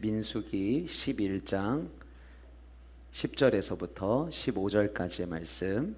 민수기 11장 10절에서부터 15절까지의 말씀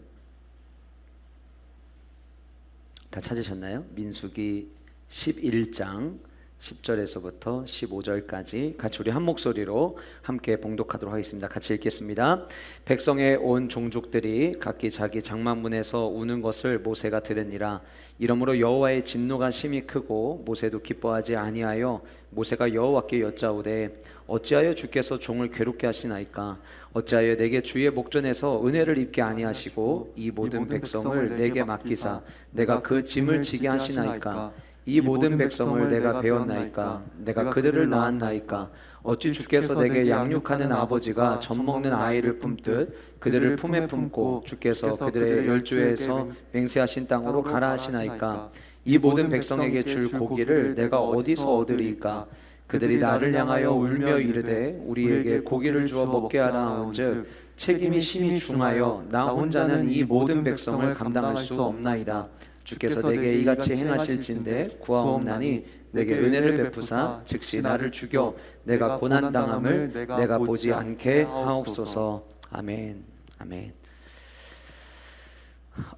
다 찾으셨나요? 민수기 11장 10절에서부터 15절까지 같이 우리 한 목소리로 함께 봉독하도록 하겠습니다. 같이 읽겠습니다. 백성의 온 종족들이 각기 자기 장막문에서 우는 것을 모세가 들으니라. 이러므로 여호와의 진노가 심히 크고 모세도 기뻐하지 아니하여 모세가 여호와께 여짜오되 어찌하여 주께서 종을 괴롭게 하시나이까? 어찌하여 내게 주의 목전에서 은혜를 입게 아니하시고 이 모든 백성을 내게 맡기사 내가 그 짐을 지게 하시나이까? 이 모든 백성을 내가 배웠나이까? 내가 그들을 낳았나이까? 어찌 주께서 내게 양육하는 아버지가 젖먹는 아이를 품듯 그들을 품에 품고 주께서 그들의 열조에서 맹세하신 땅으로 가라 하시나이까? 이 모든 백성에게 줄 고기를 내가 어디서 얻으리이까? 그들이 나를 향하여 울며 이르되 우리에게 고기를 주어 먹게 하라 하온즉 책임이 심히 중하여 나 혼자는 이 모든 백성을 감당할 수 없나이다. 주께서 내게 이같이 행하실진대 구하옵나니 내게 은혜를 베푸사 즉시 나를 죽여 내가 고난당함을 내가 보지 않게 하옵소서. 아멘. 아멘.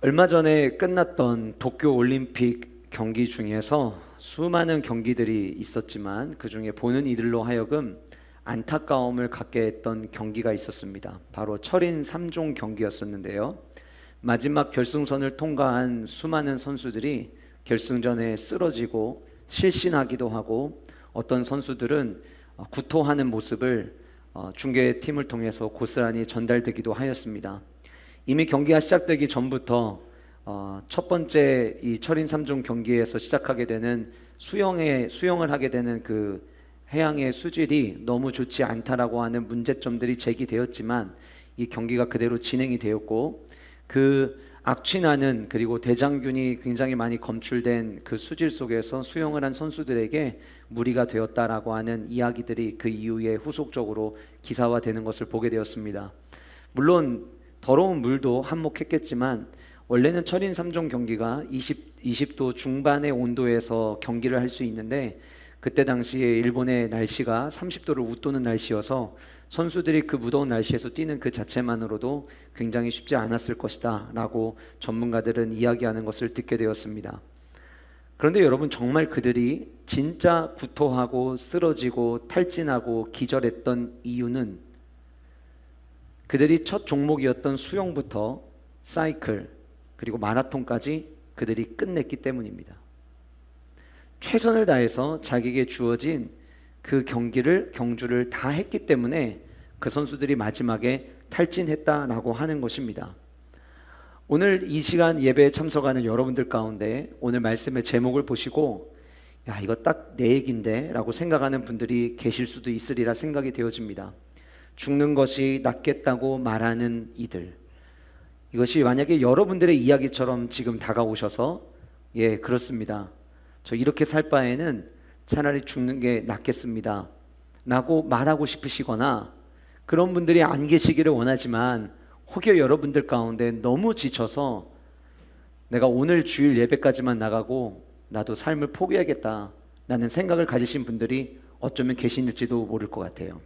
얼마 전에 끝났던 도쿄 올림픽 경기 중에서 수많은 경기들이 있었지만 그 중에 보는 이들로 하여금 안타까움을 갖게 했던 경기가 있었습니다. 바로 철인 3종 경기였었는데요. 마지막 결승선을 통과한 수많은 선수들이 결승전에 쓰러지고 실신하기도 하고 어떤 선수들은 구토하는 모습을 중계팀을 통해서 고스란히 전달되기도 하였습니다. 이미 경기가 시작되기 전부터 첫 번째 이 철인 3종 경기에서 시작하게 되는 수영을 하게 되는 그 해양의 수질이 너무 좋지 않다라고 하는 문제점들이 제기되었지만 이 경기가 그대로 진행이 되었고 그 악취나는 그리고 대장균이 굉장히 많이 검출된 그 수질 속에서 수영을 한 선수들에게 무리가 되었다라고 하는 이야기들이 그 이후에 후속적으로 기사화되는 것을 보게 되었습니다. 물론 더러운 물도 한몫했겠지만 원래는 철인 3종 경기가 20도 중반의 온도에서 경기를 할 수 있는데 그때 당시에 일본의 날씨가 30도를 웃도는 날씨여서 선수들이 그 무더운 날씨에서 뛰는 그 자체만으로도 굉장히 쉽지 않았을 것이다 라고 전문가들은 이야기하는 것을 듣게 되었습니다. 그런데 여러분, 정말 그들이 진짜 구토하고 쓰러지고 탈진하고 기절했던 이유는 그들이 첫 종목이었던 수영부터 사이클 그리고 마라톤까지 그들이 끝냈기 때문입니다. 최선을 다해서 자기에게 주어진 그 경주를 다 했기 때문에 그 선수들이 마지막에 탈진했다라고 하는 것입니다. 오늘 이 시간 예배에 참석하는 여러분들 가운데 오늘 말씀의 제목을 보시고 야, 이거 딱 내 얘긴데 라고 생각하는 분들이 계실 수도 있으리라 생각이 되어집니다. 죽는 것이 낫겠다고 말하는 이들, 이것이 만약에 여러분들의 이야기처럼 지금 다가오셔서 예, 그렇습니다, 저 이렇게 살 바에는 차라리 죽는 게 낫겠습니다 라고 말하고 싶으시거나 그런 분들이 안 계시기를 원하지만 혹여 여러분들 가운데 너무 지쳐서 내가 오늘 주일 예배까지만 나가고 나도 삶을 포기하겠다 라는 생각을 가지신 분들이 어쩌면 계실지도 모를 것 같아요.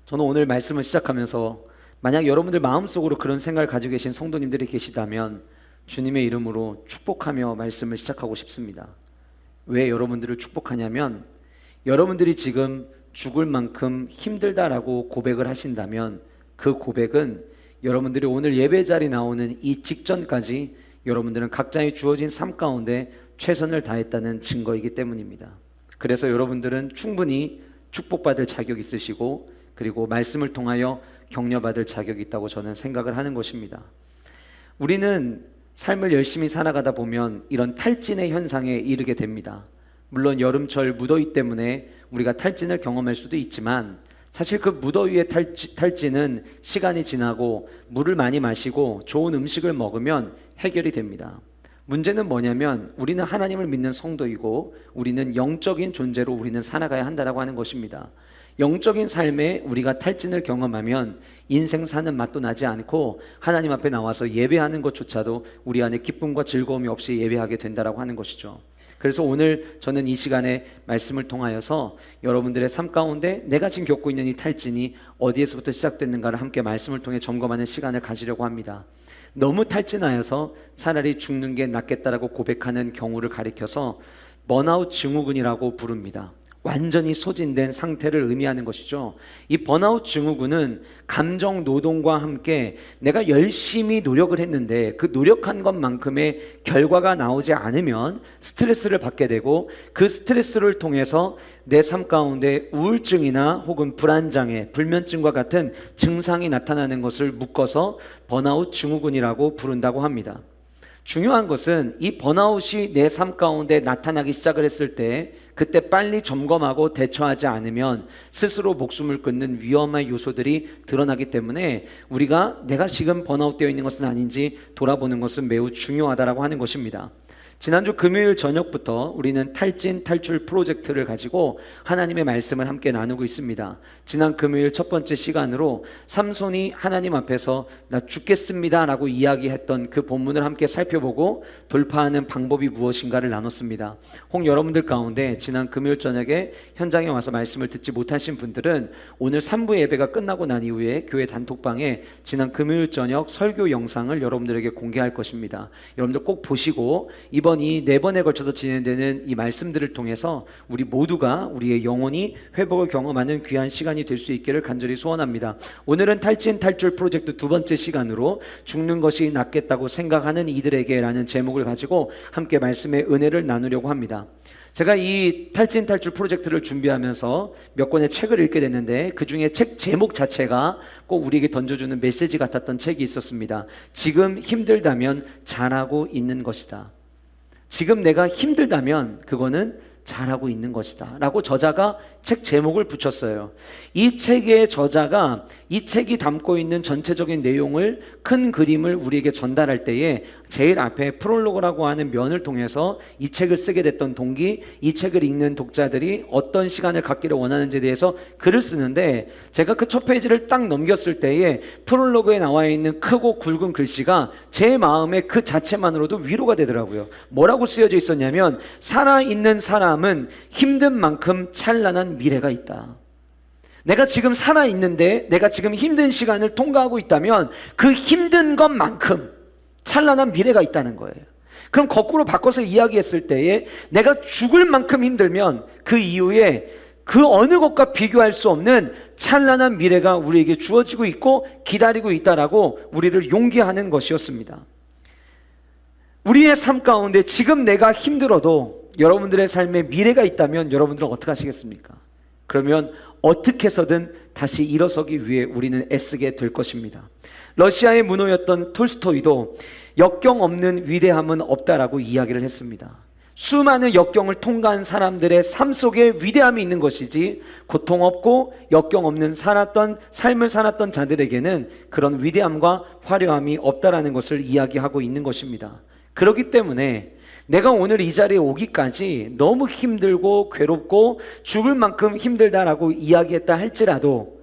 저는 오늘 말씀을 시작하면서 만약 여러분들 마음속으로 그런 생각을 가지고 계신 성도님들이 계시다면 주님의 이름으로 축복하며 말씀을 시작하고 싶습니다. 왜 여러분들을 축복하냐면 여러분들이 지금 죽을 만큼 힘들다라고 고백을 하신다면 그 고백은 여러분들이 오늘 예배 자리에 나오는 이 직전까지 여러분들은 각자의 주어진 삶 가운데 최선을 다했다는 증거이기 때문입니다. 그래서 여러분들은 충분히 축복받을 자격이 있으시고 그리고 말씀을 통하여 격려받을 자격이 있다고 저는 생각을 하는 것입니다. 우리는 삶을 열심히 살아가다 보면 이런 탈진의 현상에 이르게 됩니다. 물론 여름철 무더위 때문에 우리가 탈진을 경험할 수도 있지만 사실 그 무더위의 탈진은 시간이 지나고 물을 많이 마시고 좋은 음식을 먹으면 해결이 됩니다. 문제는 뭐냐면 우리는 하나님을 믿는 성도이고 우리는 영적인 존재로 우리는 살아가야 한다라고 하는 것입니다. 영적인 삶에 우리가 탈진을 경험하면 인생 사는 맛도 나지 않고 하나님 앞에 나와서 예배하는 것조차도 우리 안에 기쁨과 즐거움이 없이 예배하게 된다라고 하는 것이죠. 그래서 오늘 저는 이 시간에 말씀을 통하여서 여러분들의 삶 가운데 내가 지금 겪고 있는 이 탈진이 어디에서부터 시작됐는가를 함께 말씀을 통해 점검하는 시간을 가지려고 합니다. 너무 탈진하여서 차라리 죽는 게 낫겠다라고 고백하는 경우를 가리켜서 번아웃 증후군이라고 부릅니다. 완전히 소진된 상태를 의미하는 것이죠. 이 번아웃 증후군은 감정 노동과 함께 내가 열심히 노력을 했는데 그 노력한 것만큼의 결과가 나오지 않으면 스트레스를 받게 되고 그 스트레스를 통해서 내 삶 가운데 우울증이나 혹은 불안장애, 불면증과 같은 증상이 나타나는 것을 묶어서 번아웃 증후군이라고 부른다고 합니다. 중요한 것은 이 번아웃이 내 삶 가운데 나타나기 시작을 했을 때 그때 빨리 점검하고 대처하지 않으면 스스로 목숨을 끊는 위험한 요소들이 드러나기 때문에 우리가 내가 지금 번아웃되어 있는 것은 아닌지 돌아보는 것은 매우 중요하다고 하는 것입니다. 지난주 금요일 저녁부터 우리는 탈진 탈출 프로젝트를 가지고 하나님의 말씀을 함께 나누고 있습니다. 지난 금요일 첫 번째 시간으로 삼손이 하나님 앞에서 나 죽겠습니다 라고 이야기했던 그 본문을 함께 살펴보고 돌파하는 방법이 무엇인가를 나눴습니다. 혹 여러분들 가운데 지난 금요일 저녁에 현장에 와서 말씀을 듣지 못하신 분들은 오늘 3부 예배가 끝나고 난 이후에 교회 단톡방에 지난 금요일 저녁 설교 영상을 여러분들에게 공개할 것입니다. 여러분들 꼭 보시고 이번 이 4번에 걸쳐서 진행되는 이 말씀들을 통해서 우리 모두가 우리의 영혼이 회복을 경험하는 귀한 시간이 될 수 있기를 간절히 소원합니다. 오늘은 탈진 탈출 프로젝트 두 번째 시간으로 죽는 것이 낫겠다고 생각하는 이들에게 라는 제목을 가지고 함께 말씀의 은혜를 나누려고 합니다. 제가 이 탈진 탈출 프로젝트를 준비하면서 몇 권의 책을 읽게 됐는데 그 중에 책 제목 자체가 꼭 우리에게 던져주는 메시지 같았던 책이 있었습니다. 지금 힘들다면 잘하고 있는 것이다. 지금 내가 힘들다면 그거는 잘하고 있는 것이다 라고 저자가 책 제목을 붙였어요. 이 책의 저자가 이 책이 담고 있는 전체적인 내용을 큰 그림을 우리에게 전달할 때에 제일 앞에 프롤로그라고 하는 면을 통해서 이 책을 쓰게 됐던 동기, 이 책을 읽는 독자들이 어떤 시간을 갖기를 원하는지에 대해서 글을 쓰는데 제가 그 첫 페이지를 딱 넘겼을 때에 프롤로그에 나와 있는 크고 굵은 글씨가 제 마음에 그 자체만으로도 위로가 되더라고요. 뭐라고 쓰여져 있었냐면 살아있는 사람은 힘든 만큼 찬란한 미래가 있다. 내가 지금 살아있는데 내가 지금 힘든 시간을 통과하고 있다면 그 힘든 것만큼 찬란한 미래가 있다는 거예요. 그럼 거꾸로 바꿔서 이야기했을 때에 내가 죽을 만큼 힘들면 그 이후에 그 어느 것과 비교할 수 없는 찬란한 미래가 우리에게 주어지고 있고 기다리고 있다라고 우리를 용기하는 것이었습니다. 우리의 삶 가운데 지금 내가 힘들어도 여러분들의 삶에 미래가 있다면 여러분들은 어떻게 하시겠습니까? 그러면 어떻게 해서든 다시 일어서기 위해 우리는 애쓰게 될 것입니다. 러시아의 문호였던 톨스토이도 역경 없는 위대함은 없다라고 이야기를 했습니다. 수많은 역경을 통과한 사람들의 삶 속에 위대함이 있는 것이지 고통 없고 역경 없는 삶을 살았던 자들에게는 그런 위대함과 화려함이 없다라는 것을 이야기하고 있는 것입니다. 그렇기 때문에 내가 오늘 이 자리에 오기까지 너무 힘들고 괴롭고 죽을 만큼 힘들다라고 이야기했다 할지라도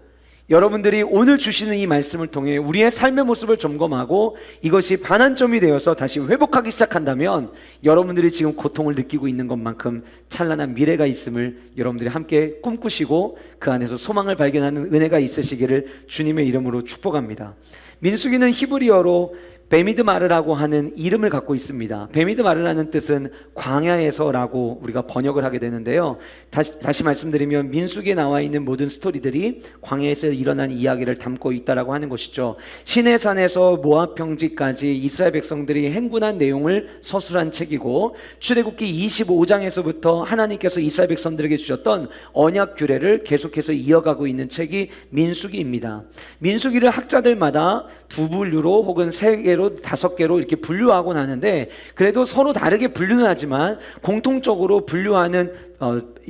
여러분들이 오늘 주시는 이 말씀을 통해 우리의 삶의 모습을 점검하고 이것이 반환점이 되어서 다시 회복하기 시작한다면 여러분들이 지금 고통을 느끼고 있는 것만큼 찬란한 미래가 있음을 여러분들이 함께 꿈꾸시고 그 안에서 소망을 발견하는 은혜가 있으시기를 주님의 이름으로 축복합니다. 민수기는 히브리어로 베미드마르라고 하는 이름을 갖고 있습니다. 베미드마르라는 뜻은 광야에서라고 우리가 번역을 하게 되는데요. 다시 말씀드리면 민수기에 나와 있는 모든 스토리들이 광야에서 일어난 이야기를 담고 있다라고 하는 것이죠. 시내산에서 모압 평지까지 이스라엘 백성들이 행군한 내용을 서술한 책이고 출애굽기 25장에서부터 하나님께서 이스라엘 백성들에게 주셨던 언약 규례를 계속해서 이어가고 있는 책이 민수기입니다. 민수기를 학자들마다 두 분류로 혹은 세 개로 5개로 이렇게 분류하곤 하는데 그래도 서로 다르게 분류는 하지만 공통적으로 분류하는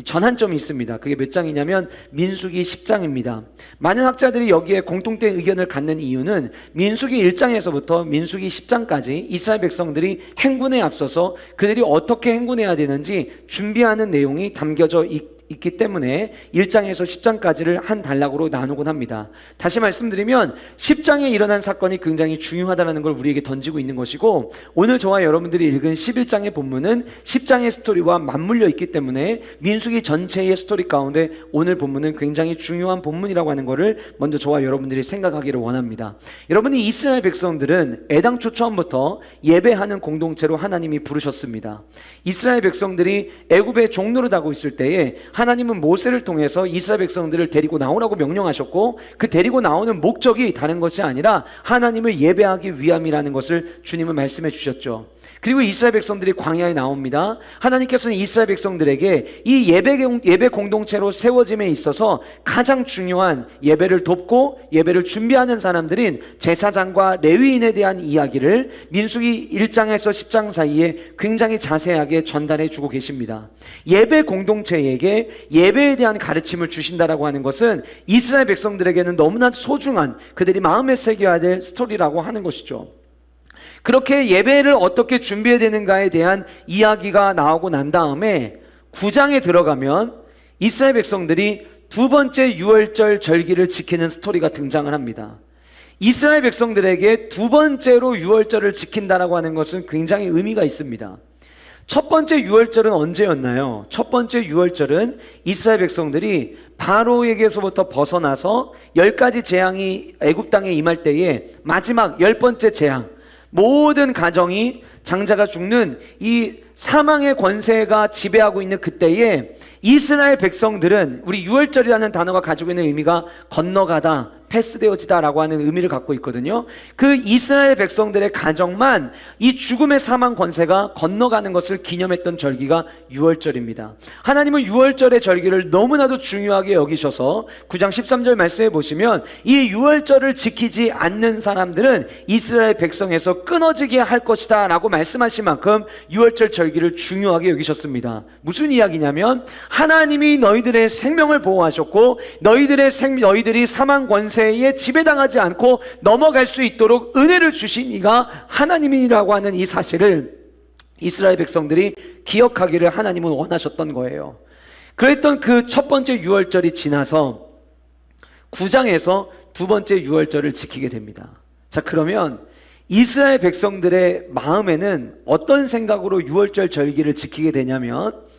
전환점이 있습니다. 그게 몇 장이냐면 민수기 10장입니다. 많은 학자들이 여기에 공통된 의견을 갖는 이유는 민수기 1장에서부터 민수기 10장까지 이스라엘 백성들이 행군에 앞서서 그들이 어떻게 행군해야 되는지 준비하는 내용이 담겨져 있기 때문에 1장에서 10장까지를 한 단락으로 나누곤 합니다. 다시 말씀드리면 10장에 일어난 사건이 굉장히 중요하다는 걸 우리에게 던지고 있는 것이고, 오늘 저와 여러분들이 읽은 11장의 본문은 10장의 스토리와 맞물려 있기 때문에 민수기 전체의 스토리 가운데 오늘 본문은 굉장히 중요한 본문이라고 하는 것을 먼저 저와 여러분들이 생각하기를 원합니다. 여러분이 이스라엘 백성들은 애당초 처음부터 예배하는 공동체로 하나님이 부르셨습니다. 이스라엘 백성들이 애굽의 종노릇 하고 있을 때에 하나님은 모세를 통해서 이스라엘 백성들을 데리고 나오라고 명령하셨고, 그 데리고 나오는 목적이 다른 것이 아니라 하나님을 예배하기 위함이라는 것을 주님은 말씀해 주셨죠. 그리고 이스라엘 백성들이 광야에 나옵니다. 하나님께서는 이스라엘 백성들에게 이 예배 공동체로 세워짐에 있어서 가장 중요한 예배를 돕고 예배를 준비하는 사람들인 제사장과 레위인에 대한 이야기를 민수기 1장에서 10장 사이에 굉장히 자세하게 전달해 주고 계십니다. 예배 공동체에게 예배에 대한 가르침을 주신다라고 하는 것은 이스라엘 백성들에게는 너무나 소중한, 그들이 마음에 새겨야 될 스토리라고 하는 것이죠. 그렇게 예배를 어떻게 준비해야 되는가에 대한 이야기가 나오고 난 다음에 9장에 들어가면 이스라엘 백성들이 두 번째 유월절 절기를 지키는 스토리가 등장을 합니다. 이스라엘 백성들에게 두 번째로 유월절을 지킨다라고 하는 것은 굉장히 의미가 있습니다. 첫 번째 유월절은 언제였나요? 첫 번째 유월절은 이스라엘 백성들이 바로에게서부터 벗어나서 10가지 재앙이 애굽 땅에 임할 때에 마지막 10번째 재앙, 모든 가정이 장자가 죽는 이 사망의 권세가 지배하고 있는 그때에 이스라엘 백성들은, 우리 유월절이라는 단어가 가지고 있는 의미가 건너가다, 패스되어지다라고 하는 의미를 갖고 있거든요. 그 이스라엘 백성들의 가정만 이 죽음의 사망 권세가 건너가는 것을 기념했던 절기가 유월절입니다. 하나님은 유월절의 절기를 너무나도 중요하게 여기셔서 9장 13절 말씀해 보시면 이 유월절을 지키지 않는 사람들은 이스라엘 백성에서 끊어지게 할 것이다 라고 말씀하신 만큼 유월절 절기를 중요하게 여기셨습니다. 무슨 이야기냐면 하나님이 너희들의 생명을 보호하셨고 너희들이 사망 권세에 지배당하지 않고 넘어갈 수 있도록 은혜를 주신 이가 하나님이라고 하는 이 사실을 이스라엘 백성들이 기억하기를 하나님은 원하셨던 거예요. 그랬던 그 첫 번째 유월절이 지나서 9장에서 두 번째 유월절을 지키게 됩니다. 자, 그러면 이스라엘 백성들의 마음에는 어떤 생각으로 유월절 절기를 지키게 되냐면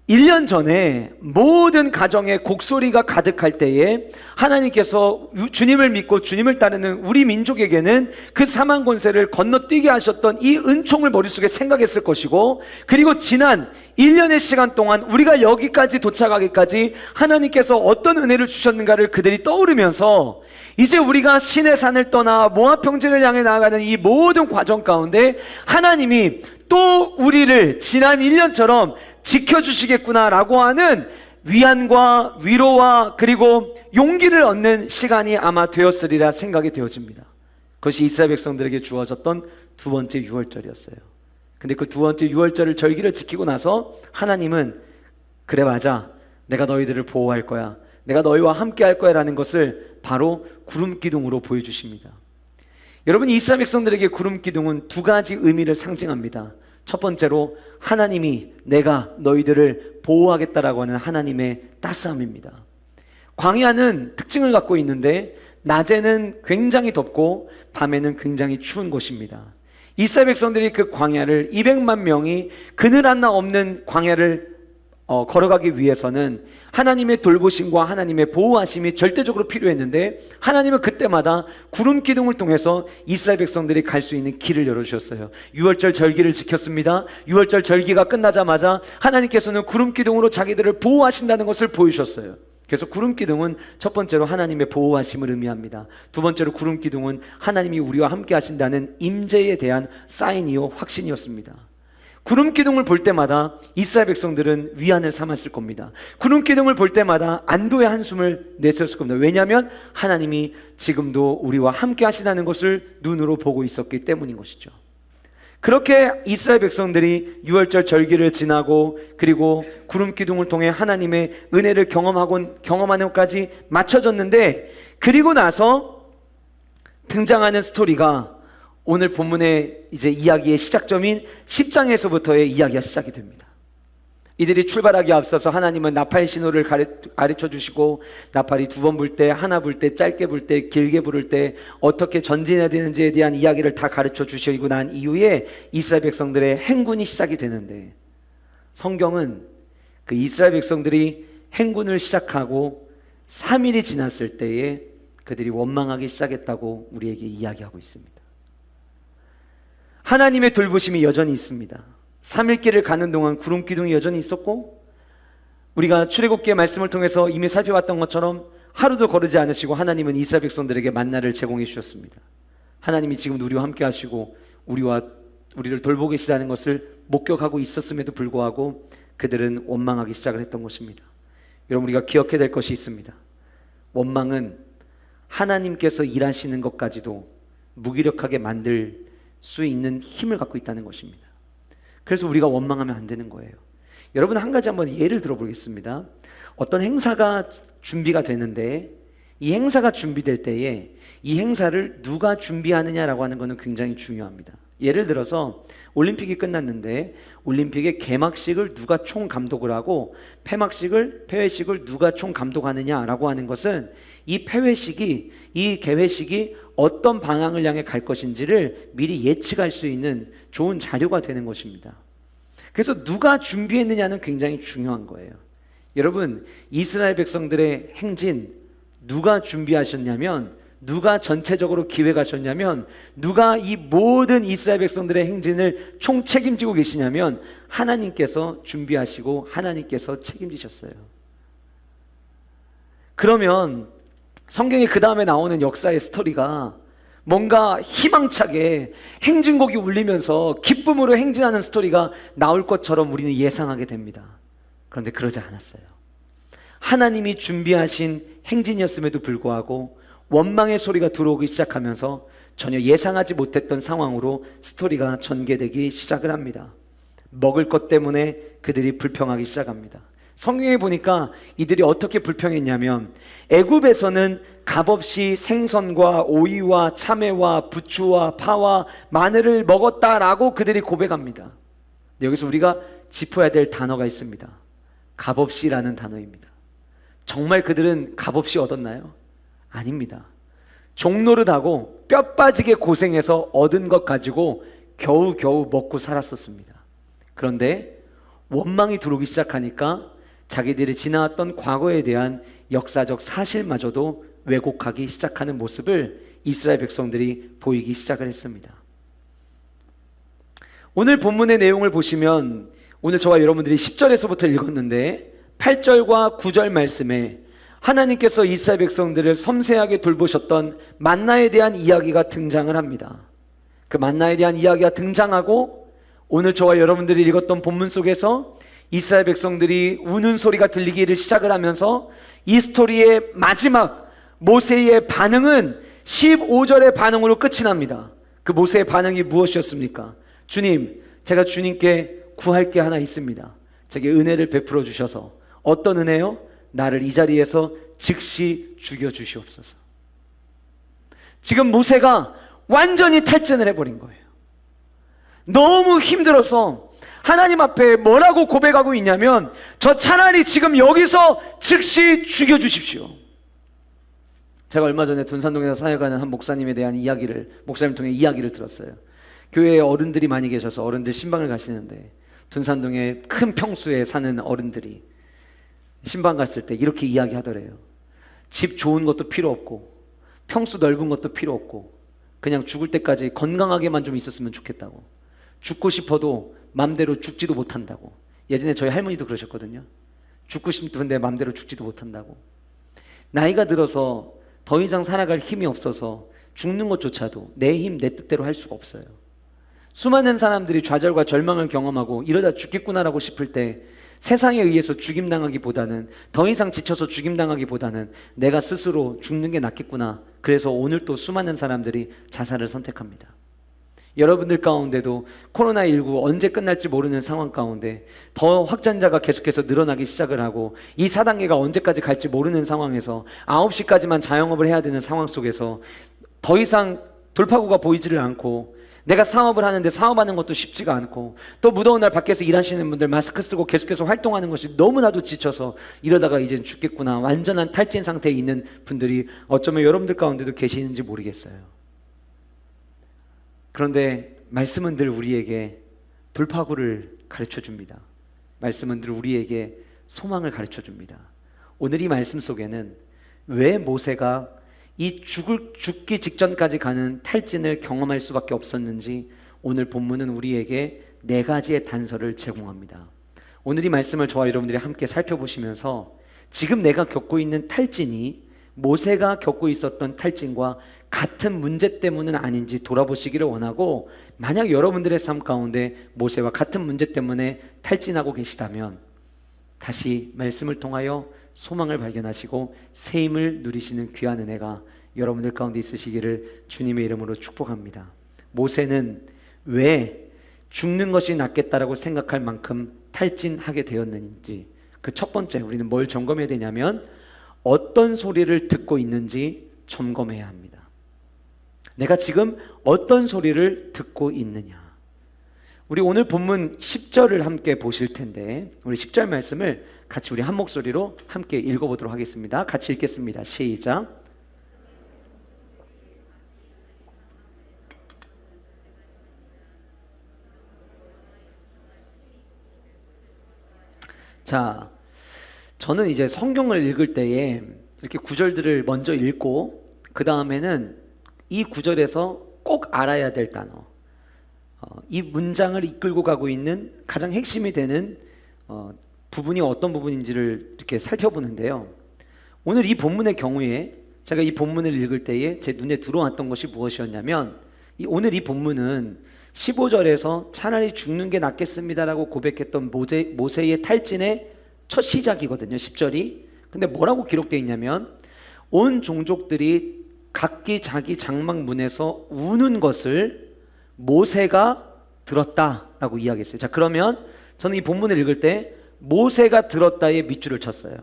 1년 전에 모든 가정에 곡소리가 가득할 때에 하나님께서 주님을 믿고 주님을 따르는 우리 민족에게는 그 사망 권세를 건너뛰게 하셨던 이 은총을 머릿속에 생각했을 것이고, 그리고 지난 1년의 시간 동안 우리가 여기까지 도착하기까지 하나님께서 어떤 은혜를 주셨는가를 그들이 떠오르면서 이제 우리가 시내 산을 떠나 모압 평지를 향해 나아가는 이 모든 과정 가운데 하나님이 또 우리를 지난 1년처럼 지켜주시겠구나라고 하는 위안과 위로와 그리고 용기를 얻는 시간이 아마 되었으리라 생각이 되어집니다. 그것이 이스라엘 백성들에게 주어졌던 두 번째 유월절이었어요. 근데 그 두 번째 유월절을 절기를 지키고 나서 하나님은 그래 맞아, 내가 너희들을 보호할 거야, 내가 너희와 함께 할 거야 라는 것을 바로 구름기둥으로 보여주십니다. 여러분, 이스라엘 백성들에게 구름기둥은 두 가지 의미를 상징합니다. 첫 번째로 하나님이 내가 너희들을 보호하겠다라고 하는 하나님의 따스함입니다. 광야는 특징을 갖고 있는데 낮에는 굉장히 덥고 밤에는 굉장히 추운 곳입니다. 이스라엘 백성들이 그 광야를 200만 명이 그늘 하나 없는 광야를 걸어가기 위해서는 하나님의 돌보심과 하나님의 보호하심이 절대적으로 필요했는데 하나님은 그때마다 구름 기둥을 통해서 이스라엘 백성들이 갈 수 있는 길을 열어주셨어요. 유월절 절기를 지켰습니다. 유월절 절기가 끝나자마자 하나님께서는 구름 기둥으로 자기들을 보호하신다는 것을 보여주셨어요. 그래서 구름 기둥은 첫 번째로 하나님의 보호하심을 의미합니다. 두 번째로 구름 기둥은 하나님이 우리와 함께 하신다는 임재에 대한 사인이요 확신이었습니다. 구름 기둥을 볼 때마다 이스라엘 백성들은 위안을 삼았을 겁니다. 구름 기둥을 볼 때마다 안도의 한숨을 내쉬었을 겁니다. 왜냐하면 하나님이 지금도 우리와 함께 하시다는 것을 눈으로 보고 있었기 때문인 것이죠. 그렇게 이스라엘 백성들이 유월절 절기를 지나고 그리고 구름 기둥을 통해 하나님의 은혜를 경험하는 것까지 맞춰졌는데, 그리고 나서 등장하는 스토리가 오늘 본문의 이제 이야기의 시작점인 10장에서부터의 이야기가 시작이 됩니다. 이들이 출발하기 앞서서 하나님은 나팔 신호를 가르쳐 주시고, 나팔이 2번 불 때, 하나 불 때, 짧게 불 때, 길게 부를 때 어떻게 전진해야 되는지에 대한 이야기를 다 가르쳐 주시고 난 이후에 이스라엘 백성들의 행군이 시작이 되는데, 성경은 그 이스라엘 백성들이 행군을 시작하고 3일이 지났을 때에 그들이 원망하기 시작했다고 우리에게 이야기하고 있습니다. 하나님의 돌보심이 여전히 있습니다. 3일 길을 가는 동안 구름 기둥이 여전히 있었고, 우리가 출애굽기의 말씀을 통해서 이미 살펴봤던 것처럼 하루도 거르지 않으시고 하나님은 이스라엘 백성들에게 만나를 제공해 주셨습니다. 하나님이 지금 우리와 함께 하시고 우리를 돌보고 계시다는 것을 목격하고 있었음에도 불구하고 그들은 원망하기 시작을 했던 것입니다. 여러분, 우리가 기억해야 될 것이 있습니다. 원망은 하나님께서 일하시는 것까지도 무기력하게 만들 수 있는 힘을 갖고 있다는 것입니다. 그래서 우리가 원망하면 안 되는 거예요. 여러분, 한 가지 한번 예를 들어보겠습니다. 어떤 행사가 준비가 되는데, 이 행사가 준비될 때에 이 행사를 누가 준비하느냐라고 하는 것은 굉장히 중요합니다. 예를 들어서 올림픽이 끝났는데 올림픽의 개막식을 누가 총 감독을 하고 폐회식을 누가 총 감독하느냐라고 하는 것은 이 개회식이 어떤 방향을 향해 갈 것인지를 미리 예측할 수 있는 좋은 자료가 되는 것입니다. 그래서 누가 준비했느냐는 굉장히 중요한 거예요. 여러분, 이스라엘 백성들의 행진 누가 준비하셨냐면, 누가 전체적으로 기획하셨냐면, 누가 이 모든 이스라엘 백성들의 행진을 총 책임지고 계시냐면 하나님께서 준비하시고 하나님께서 책임지셨어요. 그러면 성경에 그 다음에 나오는 역사의 스토리가 뭔가 희망차게 행진곡이 울리면서 기쁨으로 행진하는 스토리가 나올 것처럼 우리는 예상하게 됩니다. 그런데 그러지 않았어요. 하나님이 준비하신 행진이었음에도 불구하고 원망의 소리가 들어오기 시작하면서 전혀 예상하지 못했던 상황으로 스토리가 전개되기 시작을 합니다. 먹을 것 때문에 그들이 불평하기 시작합니다. 성경에 보니까 이들이 어떻게 불평했냐면, 애굽에서는 값없이 생선과 오이와 참외와 부추와 파와 마늘을 먹었다라고 그들이 고백합니다. 여기서 우리가 짚어야 될 단어가 있습니다. 값없이라는 단어입니다. 정말 그들은 값없이 얻었나요? 아닙니다. 종노릇하고 뼈 빠지게 고생해서 얻은 것 가지고 겨우겨우 먹고 살았었습니다. 그런데 원망이 들어오기 시작하니까 자기들이 지나왔던 과거에 대한 역사적 사실마저도 왜곡하기 시작하는 모습을 이스라엘 백성들이 보이기 시작을 했습니다. 오늘 본문의 내용을 보시면, 오늘 저와 여러분들이 10절에서부터 읽었는데 8절과 9절 말씀에 하나님께서 이스라엘 백성들을 섬세하게 돌보셨던 만나에 대한 이야기가 등장을 합니다. 그 만나에 대한 이야기가 등장하고, 오늘 저와 여러분들이 읽었던 본문 속에서 이스라엘 백성들이 우는 소리가 들리기를 시작을 하면서 이 스토리의 마지막 모세의 반응은 15절의 반응으로 끝이 납니다. 그 모세의 반응이 무엇이었습니까? 주님, 제가 주님께 구할 게 하나 있습니다. 제게 은혜를 베풀어 주셔서. 어떤 은혜요? 나를 이 자리에서 즉시 죽여 주시옵소서. 지금 모세가 완전히 탈진을 해버린 거예요. 너무 힘들어서 하나님 앞에 뭐라고 고백하고 있냐면, 저 차라리 지금 여기서 즉시 죽여주십시오. 제가 얼마 전에 둔산동에서 사역하는 한 목사님에 대한 목사님 통해 이야기를 들었어요. 교회에 어른들이 많이 계셔서 어른들 신방을 가시는데, 둔산동에 큰 평수에 사는 어른들이 신방 갔을 때 이렇게 이야기하더래요. 집 좋은 것도 필요 없고 평수 넓은 것도 필요 없고 그냥 죽을 때까지 건강하게만 좀 있었으면 좋겠다고. 죽고 싶어도 맘대로 죽지도 못한다고. 예전에 저희 할머니도 그러셨거든요. 죽고 싶은데 맘대로 죽지도 못한다고. 나이가 들어서 더 이상 살아갈 힘이 없어서 죽는 것조차도 내 힘, 내 뜻대로 할 수가 없어요. 수많은 사람들이 좌절과 절망을 경험하고 이러다 죽겠구나라고 싶을 때 세상에 의해서 죽임당하기보다는, 더 이상 지쳐서 죽임당하기보다는 내가 스스로 죽는 게 낫겠구나. 그래서 오늘 또 수많은 사람들이 자살을 선택합니다. 여러분들 가운데도 코로나19 언제 끝날지 모르는 상황 가운데 더 확진자가 계속해서 늘어나기 시작을 하고, 이 4단계가 언제까지 갈지 모르는 상황에서 9시까지만 자영업을 해야 되는 상황 속에서 더 이상 돌파구가 보이지를 않고 내가 사업을 하는데 사업하는 것도 쉽지가 않고, 또 무더운 날 밖에서 일하시는 분들 마스크 쓰고 계속해서 활동하는 것이 너무나도 지쳐서 이러다가 이젠 죽겠구나, 완전한 탈진 상태에 있는 분들이 어쩌면 여러분들 가운데도 계시는지 모르겠어요. 그런데 말씀은 늘 우리에게 돌파구를 가르쳐 줍니다. 말씀은 늘 우리에게 소망을 가르쳐 줍니다. 오늘 이 말씀 속에는 왜 모세가 이 죽기 직전까지 가는 탈진을 경험할 수밖에 없었는지 오늘 본문은 우리에게 4가지의 단서를 제공합니다. 오늘 이 말씀을 저와 여러분들이 함께 살펴보시면서 지금 내가 겪고 있는 탈진이 모세가 겪고 있었던 탈진과 같은 문제 때문은 아닌지 돌아보시기를 원하고, 만약 여러분들의 삶 가운데 모세와 같은 문제 때문에 탈진하고 계시다면 다시 말씀을 통하여 소망을 발견하시고 새 힘을 누리시는 귀한 은혜가 여러분들 가운데 있으시기를 주님의 이름으로 축복합니다. 모세는 왜 죽는 것이 낫겠다라고 생각할 만큼 탈진하게 되었는지, 그 첫 번째 우리는 뭘 점검해야 되냐면 어떤 소리를 듣고 있는지 점검해야 합니다. 내가 지금 어떤 소리를 듣고 있느냐. 우리 오늘 본문 10절을 함께 보실 텐데, 우리 10절 말씀을 같이 우리 한 목소리로 함께 읽어보도록 하겠습니다. 같이 읽겠습니다. 시작. 자, 저는 이제 성경을 읽을 때에 이렇게 구절들을 먼저 읽고 그 다음에는 이 구절에서 꼭 알아야 될 단어, 이 문장을 이끌고 가고 있는 가장 핵심이 되는 부분이 어떤 부분인지를 이렇게 살펴보는데요. 오늘 이 본문의 경우에 제가 이 본문을 읽을 때에 제 눈에 들어왔던 것이 무엇이었냐면, 오늘 이 본문은 15절에서 차라리 죽는 게 낫겠습니다라고 고백했던 모세의 탈진의 첫 시작이거든요. 10절이. 근데 뭐라고 기록되어 있냐면, 온 종족들이 각기 자기 장막 문에서 우는 것을 모세가 들었다라고 이야기했어요. 자, 그러면 저는 이 본문을 읽을 때 모세가 들었다에 밑줄을 쳤어요.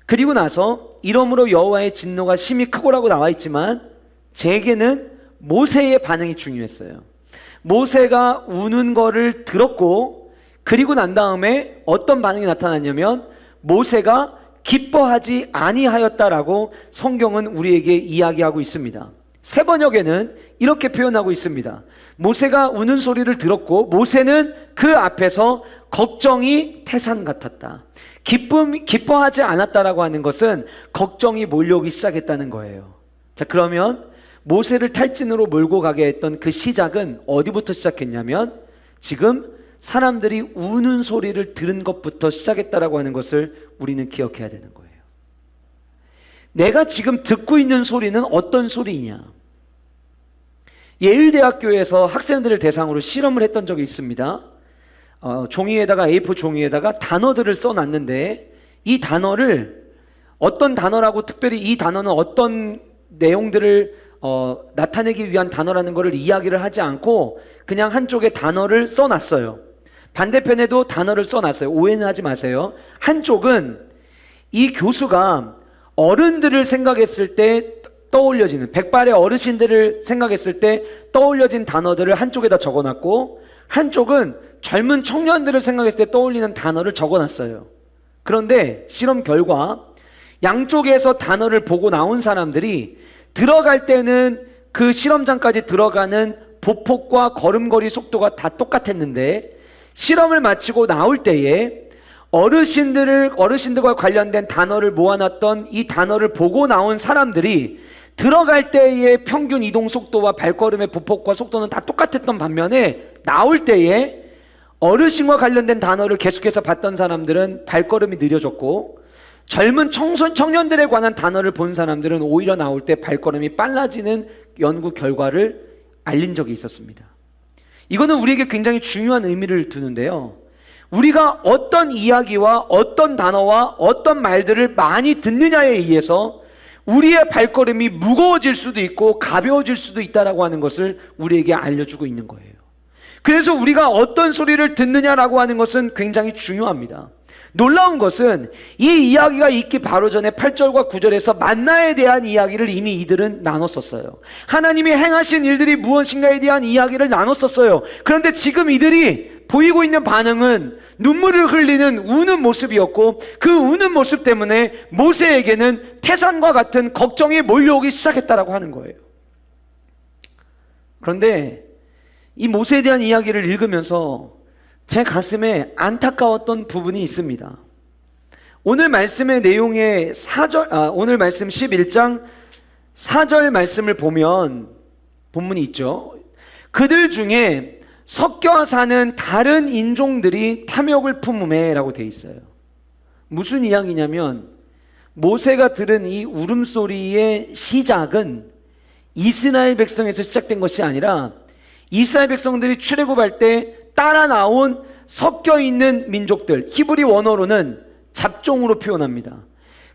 그리고 나서 이러므로 여호와의 진노가 심히 크고라고 나와 있지만 제게는 모세의 반응이 중요했어요. 모세가 우는 거를 들었고, 그리고 난 다음에 어떤 반응이 나타났냐면 모세가 기뻐하지 아니하였다라고 성경은 우리에게 이야기하고 있습니다. 세 번역에는 이렇게 표현하고 있습니다. 모세가 우는 소리를 들었고 모세는 그 앞에서 걱정이 태산 같았다. 기뻐하지 않았다라고 하는 것은 걱정이 몰려오기 시작했다는 거예요. 자, 그러면 모세를 탈진으로 몰고 가게 했던 그 시작은 어디부터 시작했냐면 지금 사람들이 우는 소리를 들은 것부터 시작했다라고 하는 것을 우리는 기억해야 되는 거예요. 내가 지금 듣고 있는 소리는 어떤 소리이냐? 예일대학교에서 학생들을 대상으로 실험을 했던 적이 있습니다. 종이에다가 A4 종이에다가 단어들을 써놨는데 이 단어를 어떤 단어라고 특별히 이 단어는 어떤 내용들을 나타내기 위한 단어라는 것을 이야기를 하지 않고 그냥 한쪽에 단어를 써놨어요. 반대편에도 단어를 써놨어요. 오해는 하지 마세요. 한쪽은 이 교수가 어른들을 생각했을 때 떠올려지는, 백발의 어르신들을 생각했을 때 떠올려진 단어들을 한쪽에다 적어놨고, 한쪽은 젊은 청년들을 생각했을 때 떠올리는 단어를 적어놨어요. 그런데 실험 결과 양쪽에서 단어를 보고 나온 사람들이 들어갈 때는 그 실험장까지 들어가는 보폭과 걸음걸이 속도가 다 똑같았는데 실험을 마치고 나올 때에 어르신들과 관련된 단어를 모아놨던 이 단어를 보고 나온 사람들이 들어갈 때의 평균 이동 속도와 발걸음의 보폭과 속도는 다 똑같았던 반면에 나올 때에 어르신과 관련된 단어를 계속해서 봤던 사람들은 발걸음이 느려졌고, 젊은 청년들에 관한 단어를 본 사람들은 오히려 나올 때 발걸음이 빨라지는 연구 결과를 알린 적이 있었습니다. 이거는 우리에게 굉장히 중요한 의미를 두는데요. 우리가 어떤 이야기와 어떤 단어와 어떤 말들을 많이 듣느냐에 의해서 우리의 발걸음이 무거워질 수도 있고 가벼워질 수도 있다라고 하는 것을 우리에게 알려주고 있는 거예요. 그래서 우리가 어떤 소리를 듣느냐라고 하는 것은 굉장히 중요합니다. 놀라운 것은 이 이야기가 있기 바로 전에 8절과 9절에서 만나에 대한 이야기를 이미 이들은 나눴었어요. 하나님이 행하신 일들이 무엇인가에 대한 이야기를 나눴었어요. 그런데 지금 이들이 보이고 있는 반응은 눈물을 흘리는 우는 모습이었고, 그 우는 모습 때문에 모세에게는 태산과 같은 걱정이 몰려오기 시작했다라고 하는 거예요. 그런데 이 모세에 대한 이야기를 읽으면서 제 가슴에 안타까웠던 부분이 있습니다. 오늘 말씀의 내용의 오늘 말씀 11장 4절 말씀을 보면 본문이 있죠. 그들 중에 섞여 사는 다른 인종들이 탐욕을 품음에 라고 되어 있어요. 무슨 이야기냐면 모세가 들은 이 울음소리의 시작은 이스라엘 백성에서 시작된 것이 아니라 이스라엘 백성들이 출애굽할 때 따라 나온 섞여 있는 민족들, 히브리 원어로는 잡종으로 표현합니다.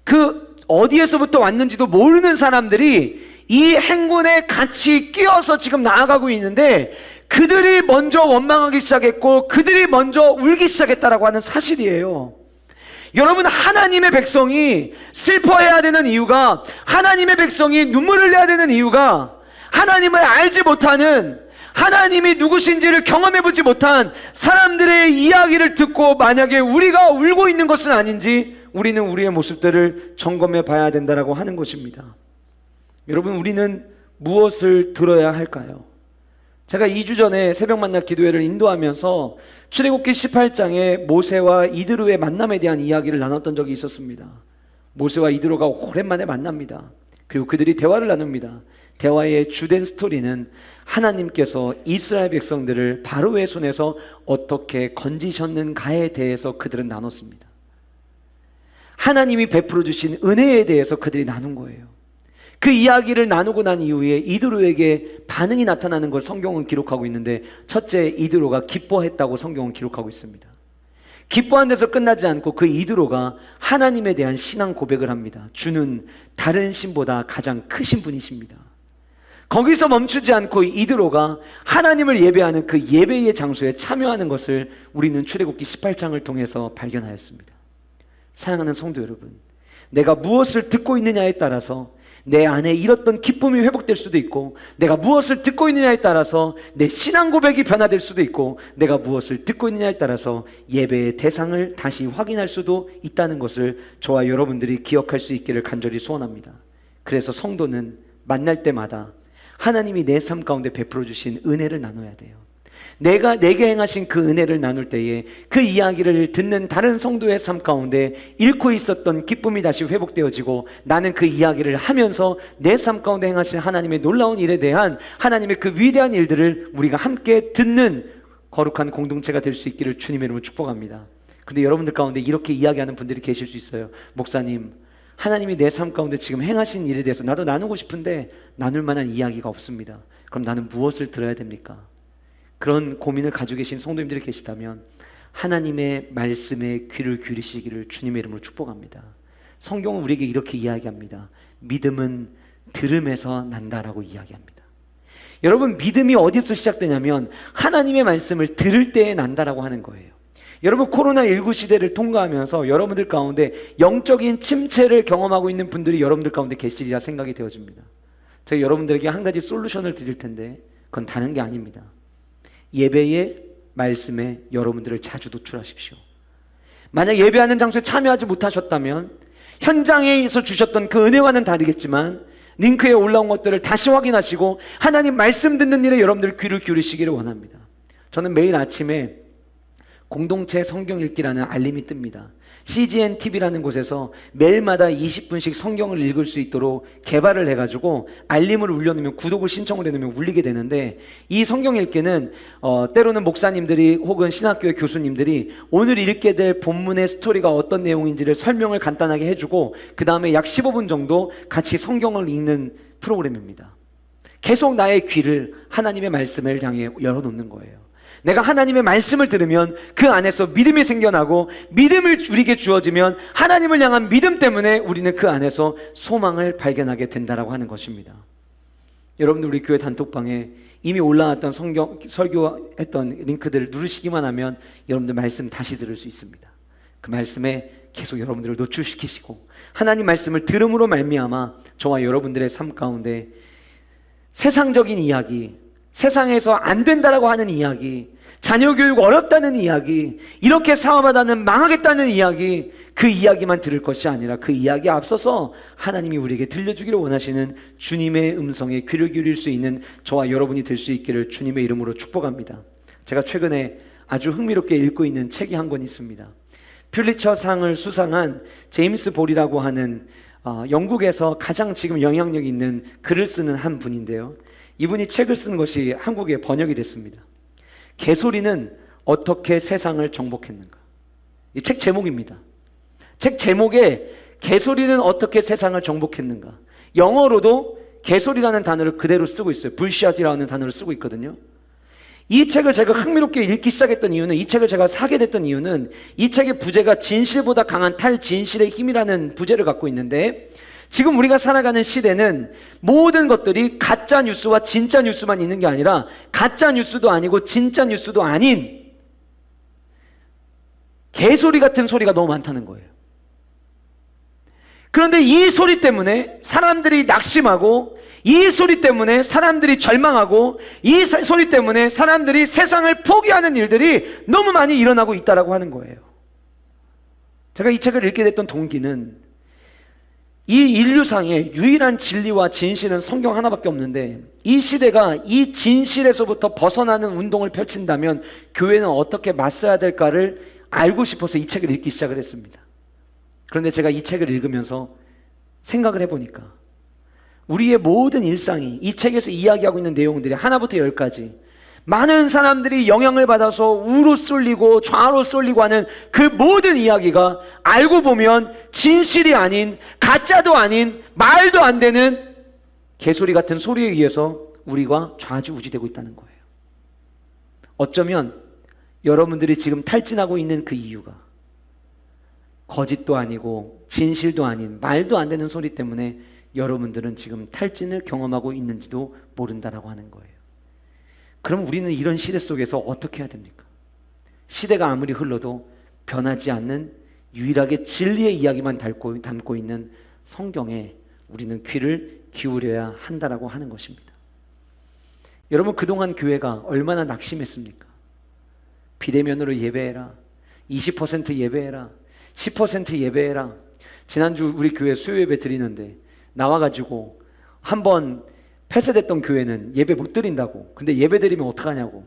그 어디에서부터 왔는지도 모르는 사람들이 이 행군에 같이 끼어서 지금 나아가고 있는데, 그들이 먼저 원망하기 시작했고 그들이 먼저 울기 시작했다라고 하는 사실이에요. 여러분, 하나님의 백성이 슬퍼해야 되는 이유가, 하나님의 백성이 눈물을 내야 되는 이유가, 하나님을 알지 못하는, 하나님이 누구신지를 경험해보지 못한 사람들의 이야기를 듣고 만약에 우리가 울고 있는 것은 아닌지 우리는 우리의 모습들을 점검해 봐야 된다라고 하는 것입니다. 여러분, 우리는 무엇을 들어야 할까요? 제가 2주 전에 새벽 만나 기도회를 인도하면서 출애굽기 18장에 모세와 이드로의 만남에 대한 이야기를 나눴던 적이 있었습니다. 모세와 이드로가 오랜만에 만납니다. 그리고 그들이 대화를 나눕니다. 대화의 주된 스토리는 하나님께서 이스라엘 백성들을 바로의 손에서 어떻게 건지셨는가에 대해서 그들은 나눴습니다. 하나님이 베풀어 주신 은혜에 대해서 그들이 나눈 거예요. 그 이야기를 나누고 난 이후에 이드로에게 반응이 나타나는 걸 성경은 기록하고 있는데, 첫째, 이드로가 기뻐했다고 성경은 기록하고 있습니다. 기뻐한 데서 끝나지 않고 그 이드로가 하나님에 대한 신앙 고백을 합니다. 주는 다른 신보다 가장 크신 분이십니다. 거기서 멈추지 않고 이드로가 하나님을 예배하는 그 예배의 장소에 참여하는 것을 우리는 출애굽기 18장을 통해서 발견하였습니다. 사랑하는 성도 여러분, 내가 무엇을 듣고 있느냐에 따라서 내 안에 잃었던 기쁨이 회복될 수도 있고, 내가 무엇을 듣고 있느냐에 따라서 내 신앙 고백이 변화될 수도 있고, 내가 무엇을 듣고 있느냐에 따라서 예배의 대상을 다시 확인할 수도 있다는 것을 저와 여러분들이 기억할 수 있기를 간절히 소원합니다. 그래서 성도는 만날 때마다 하나님이 내 삶 가운데 베풀어 주신 은혜를 나눠야 돼요. 내가 내게 행하신 그 은혜를 나눌 때에 그 이야기를 듣는 다른 성도의 삶 가운데 잃고 있었던 기쁨이 다시 회복되어지고, 나는 그 이야기를 하면서 내 삶 가운데 행하신 하나님의 놀라운 일에 대한 하나님의 그 위대한 일들을 우리가 함께 듣는 거룩한 공동체가 될 수 있기를 주님의 이름으로 축복합니다. 그런데 여러분들 가운데 이렇게 이야기하는 분들이 계실 수 있어요. 목사님, 하나님이 내 삶 가운데 지금 행하신 일에 대해서 나도 나누고 싶은데 나눌 만한 이야기가 없습니다. 그럼 나는 무엇을 들어야 됩니까? 그런 고민을 가지고 계신 성도님들이 계시다면 하나님의 말씀에 귀를 기울이시기를 주님의 이름으로 축복합니다. 성경은 우리에게 이렇게 이야기합니다. 믿음은 들음에서 난다라고 이야기합니다. 여러분, 믿음이 어디서 시작되냐면 하나님의 말씀을 들을 때에 난다라고 하는 거예요. 여러분, 코로나19 시대를 통과하면서 여러분들 가운데 영적인 침체를 경험하고 있는 분들이 여러분들 가운데 계시리라 생각이 되어집니다. 제가 여러분들에게 한 가지 솔루션을 드릴 텐데 그건 다른 게 아닙니다. 예배의 말씀에 여러분들을 자주 노출하십시오. 만약 예배하는 장소에 참여하지 못하셨다면 현장에서 주셨던 그 은혜와는 다르겠지만 링크에 올라온 것들을 다시 확인하시고 하나님 말씀 듣는 일에 여러분들 귀를 기울이시기를 원합니다. 저는 매일 아침에 공동체 성경 읽기라는 알림이 뜹니다. CGN TV라는 곳에서 매일마다 20분씩 성경을 읽을 수 있도록 개발을 해가지고 알림을 울려놓으면, 구독을 신청을 해놓으면 울리게 되는데, 이 성경 읽기는 때로는 목사님들이 혹은 신학교의 교수님들이 오늘 읽게 될 본문의 스토리가 어떤 내용인지를 설명을 간단하게 해주고 그 다음에 약 15분 정도 같이 성경을 읽는 프로그램입니다. 계속 나의 귀를 하나님의 말씀을 향해 열어놓는 거예요. 내가 하나님의 말씀을 들으면 그 안에서 믿음이 생겨나고, 믿음을 우리에게 주어지면 하나님을 향한 믿음 때문에 우리는 그 안에서 소망을 발견하게 된다라고 하는 것입니다. 여러분들, 우리 교회 단톡방에 이미 올라왔던 설교했던 링크들을 누르시기만 하면 여러분들 말씀 다시 들을 수 있습니다. 그 말씀에 계속 여러분들을 노출시키시고 하나님 말씀을 들음으로 말미암아 저와 여러분들의 삶 가운데 세상적인 이야기, 세상에서 안 된다라고 하는 이야기, 자녀 교육 어렵다는 이야기, 이렇게 사업하다는 망하겠다는 이야기, 그 이야기만 들을 것이 아니라 그 이야기에 앞서서 하나님이 우리에게 들려주기를 원하시는 주님의 음성에 귀를 기울일 수 있는 저와 여러분이 될 수 있기를 주님의 이름으로 축복합니다. 제가 최근에 아주 흥미롭게 읽고 있는 책이 한 권 있습니다. 퓰리처상을 수상한 제임스 볼이라고 하는 영국에서 가장 지금 영향력 있는 글을 쓰는 한 분인데요, 이분이 책을 쓴 것이 한국에 번역이 됐습니다. 개소리는 어떻게 세상을 정복했는가. 이 책 제목입니다. 책 제목에 개소리는 어떻게 세상을 정복했는가. 영어로도 개소리라는 단어를 그대로 쓰고 있어요. 불시앗이라는 단어를 쓰고 있거든요. 이 책을 제가 흥미롭게 읽기 시작했던 이유는, 이 책을 제가 사게 됐던 이유는, 이 책의 부제가 진실보다 강한 탈진실의 힘이라는 부제를 갖고 있는데, 지금 우리가 살아가는 시대는 모든 것들이 가짜 뉴스와 진짜 뉴스만 있는 게 아니라 가짜 뉴스도 아니고 진짜 뉴스도 아닌 개소리 같은 소리가 너무 많다는 거예요. 그런데 이 소리 때문에 사람들이 낙심하고, 이 소리 때문에 사람들이 절망하고, 이 소리 때문에 사람들이 세상을 포기하는 일들이 너무 많이 일어나고 있다라고 하는 거예요. 제가 이 책을 읽게 됐던 동기는, 이 인류상의 유일한 진리와 진실은 성경 하나밖에 없는데, 이 시대가 이 진실에서부터 벗어나는 운동을 펼친다면 교회는 어떻게 맞서야 될까를 알고 싶어서 이 책을 읽기 시작을 했습니다. 그런데 제가 이 책을 읽으면서 생각을 해보니까 우리의 모든 일상이 이 책에서 이야기하고 있는 내용들이 하나부터 열까지 많은 사람들이 영향을 받아서 우로 쏠리고 좌로 쏠리고 하는 그 모든 이야기가 알고 보면 진실이 아닌, 가짜도 아닌, 말도 안 되는 개소리 같은 소리에 의해서 우리가 좌지우지되고 있다는 거예요. 어쩌면 여러분들이 지금 탈진하고 있는 그 이유가 거짓도 아니고 진실도 아닌, 말도 안 되는 소리 때문에 여러분들은 지금 탈진을 경험하고 있는지도 모른다라고 하는 거예요. 그럼 우리는 이런 시대 속에서 어떻게 해야 됩니까? 시대가 아무리 흘러도 변하지 않는 유일하게 진리의 이야기만 담고 있는 성경에 우리는 귀를 기울여야 한다라고 하는 것입니다. 여러분, 그동안 교회가 얼마나 낙심했습니까? 비대면으로 예배해라, 20% 예배해라, 10% 예배해라. 지난주 우리 교회 수요 예배 드리는데 나와가지고 한번 폐쇄됐던 교회는 예배 못 드린다고. 근데 예배 드리면 어떡하냐고.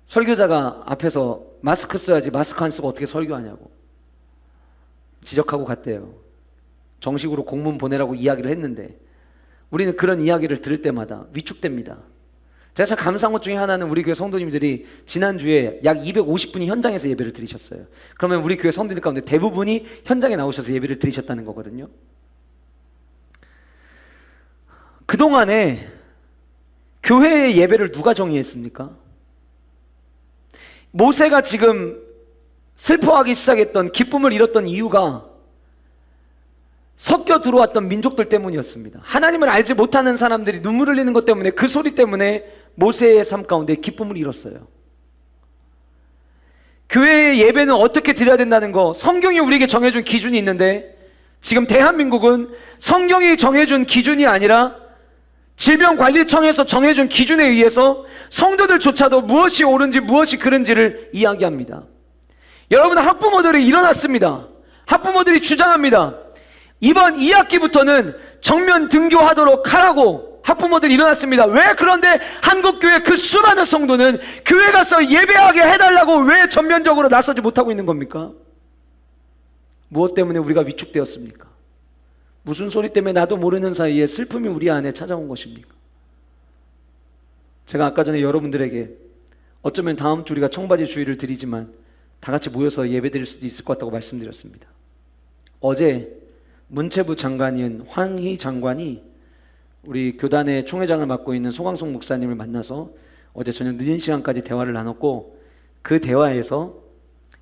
설교자가 앞에서 마스크 써야지 마스크 안 쓰고 어떻게 설교하냐고 지적하고 갔대요. 정식으로 공문 보내라고 이야기를 했는데 우리는 그런 이야기를 들을 때마다 위축됩니다. 제가 참 감사한 것 중에 하나는 우리 교회 성도님들이 지난주에 약 250분이 현장에서 예배를 드리셨어요. 그러면 우리 교회 성도님 가운데 대부분이 현장에 나오셔서 예배를 드리셨다는 거거든요. 그동안에 교회의 예배를 누가 정의했습니까? 모세가 지금 슬퍼하기 시작했던, 기쁨을 잃었던 이유가 섞여 들어왔던 민족들 때문이었습니다. 하나님을 알지 못하는 사람들이 눈물 흘리는 것 때문에, 그 소리 때문에 모세의 삶 가운데 기쁨을 잃었어요. 교회의 예배는 어떻게 드려야 된다는 거, 성경이 우리에게 정해준 기준이 있는데 지금 대한민국은 성경이 정해준 기준이 아니라 질병관리청에서 정해준 기준에 의해서 성도들조차도 무엇이 옳은지 무엇이 그른지를 이야기합니다. 여러분, 학부모들이 일어났습니다. 학부모들이 주장합니다. 이번 2학기부터는 정면 등교하도록 하라고 학부모들이 일어났습니다. 왜? 그런데 한국교회 그 수많은 성도는 교회 가서 예배하게 해달라고 왜 전면적으로 나서지 못하고 있는 겁니까? 무엇 때문에 우리가 위축되었습니까? 무슨 소리 때문에 나도 모르는 사이에 슬픔이 우리 안에 찾아온 것입니까? 제가 아까 전에 여러분들에게 어쩌면 다음 주 우리가 청바지 주의를 드리지만 다 같이 모여서 예배 드릴 수도 있을 것 같다고 말씀드렸습니다. 어제 문체부 장관인 황희 장관이 우리 교단의 총회장을 맡고 있는 송광송 목사님을 만나서 어제 저녁 늦은 시간까지 대화를 나눴고, 그 대화에서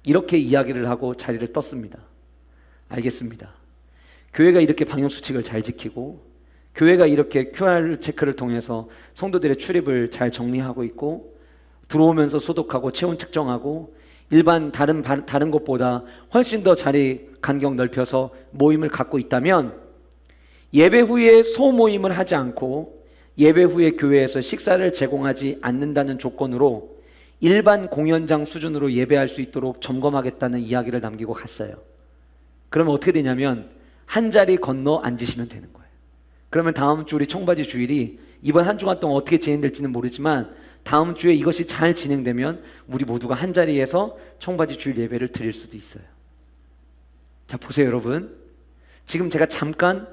이렇게 이야기를 하고 자리를 떴습니다. 알겠습니다. 교회가 이렇게 방역수칙을 잘 지키고, 교회가 이렇게 QR 체크를 통해서 성도들의 출입을 잘 정리하고 있고, 들어오면서 소독하고 체온 측정하고 일반 다른 것보다 훨씬 더 자리 간격 넓혀서 모임을 갖고 있다면 예배 후에 소모임을 하지 않고 예배 후에 교회에서 식사를 제공하지 않는다는 조건으로 일반 공연장 수준으로 예배할 수 있도록 점검하겠다는 이야기를 남기고 갔어요. 그러면 어떻게 되냐면 한 자리 건너 앉으시면 되는 거예요. 그러면 다음 주 우리 청바지 주일이 이번 한 주간 동안 어떻게 진행될지는 모르지만 다음 주에 이것이 잘 진행되면 우리 모두가 한 자리에서 청바지 주일 예배를 드릴 수도 있어요. 자, 보세요 여러분. 지금 제가 잠깐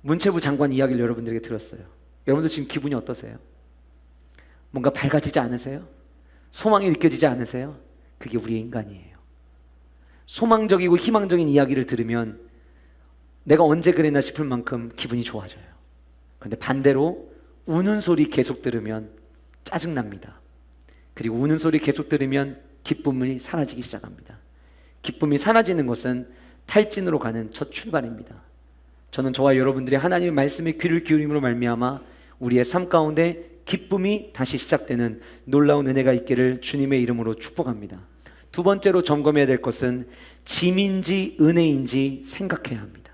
문체부 장관 이야기를 여러분들에게 들었어요. 여러분들 지금 기분이 어떠세요? 뭔가 밝아지지 않으세요? 소망이 느껴지지 않으세요? 그게 우리의 인간이에요. 소망적이고 희망적인 이야기를 들으면 내가 언제 그랬나 싶을 만큼 기분이 좋아져요. 그런데 반대로 우는 소리 계속 들으면 짜증납니다. 그리고 우는 소리 계속 들으면 기쁨이 사라지기 시작합니다. 기쁨이 사라지는 것은 탈진으로 가는 첫 출발입니다. 저는 저와 여러분들이 하나님의 말씀에 귀를 기울임으로 말미암아 우리의 삶 가운데 기쁨이 다시 시작되는 놀라운 은혜가 있기를 주님의 이름으로 축복합니다. 두 번째로 점검해야 될 것은 짐인지 은혜인지 생각해야 합니다.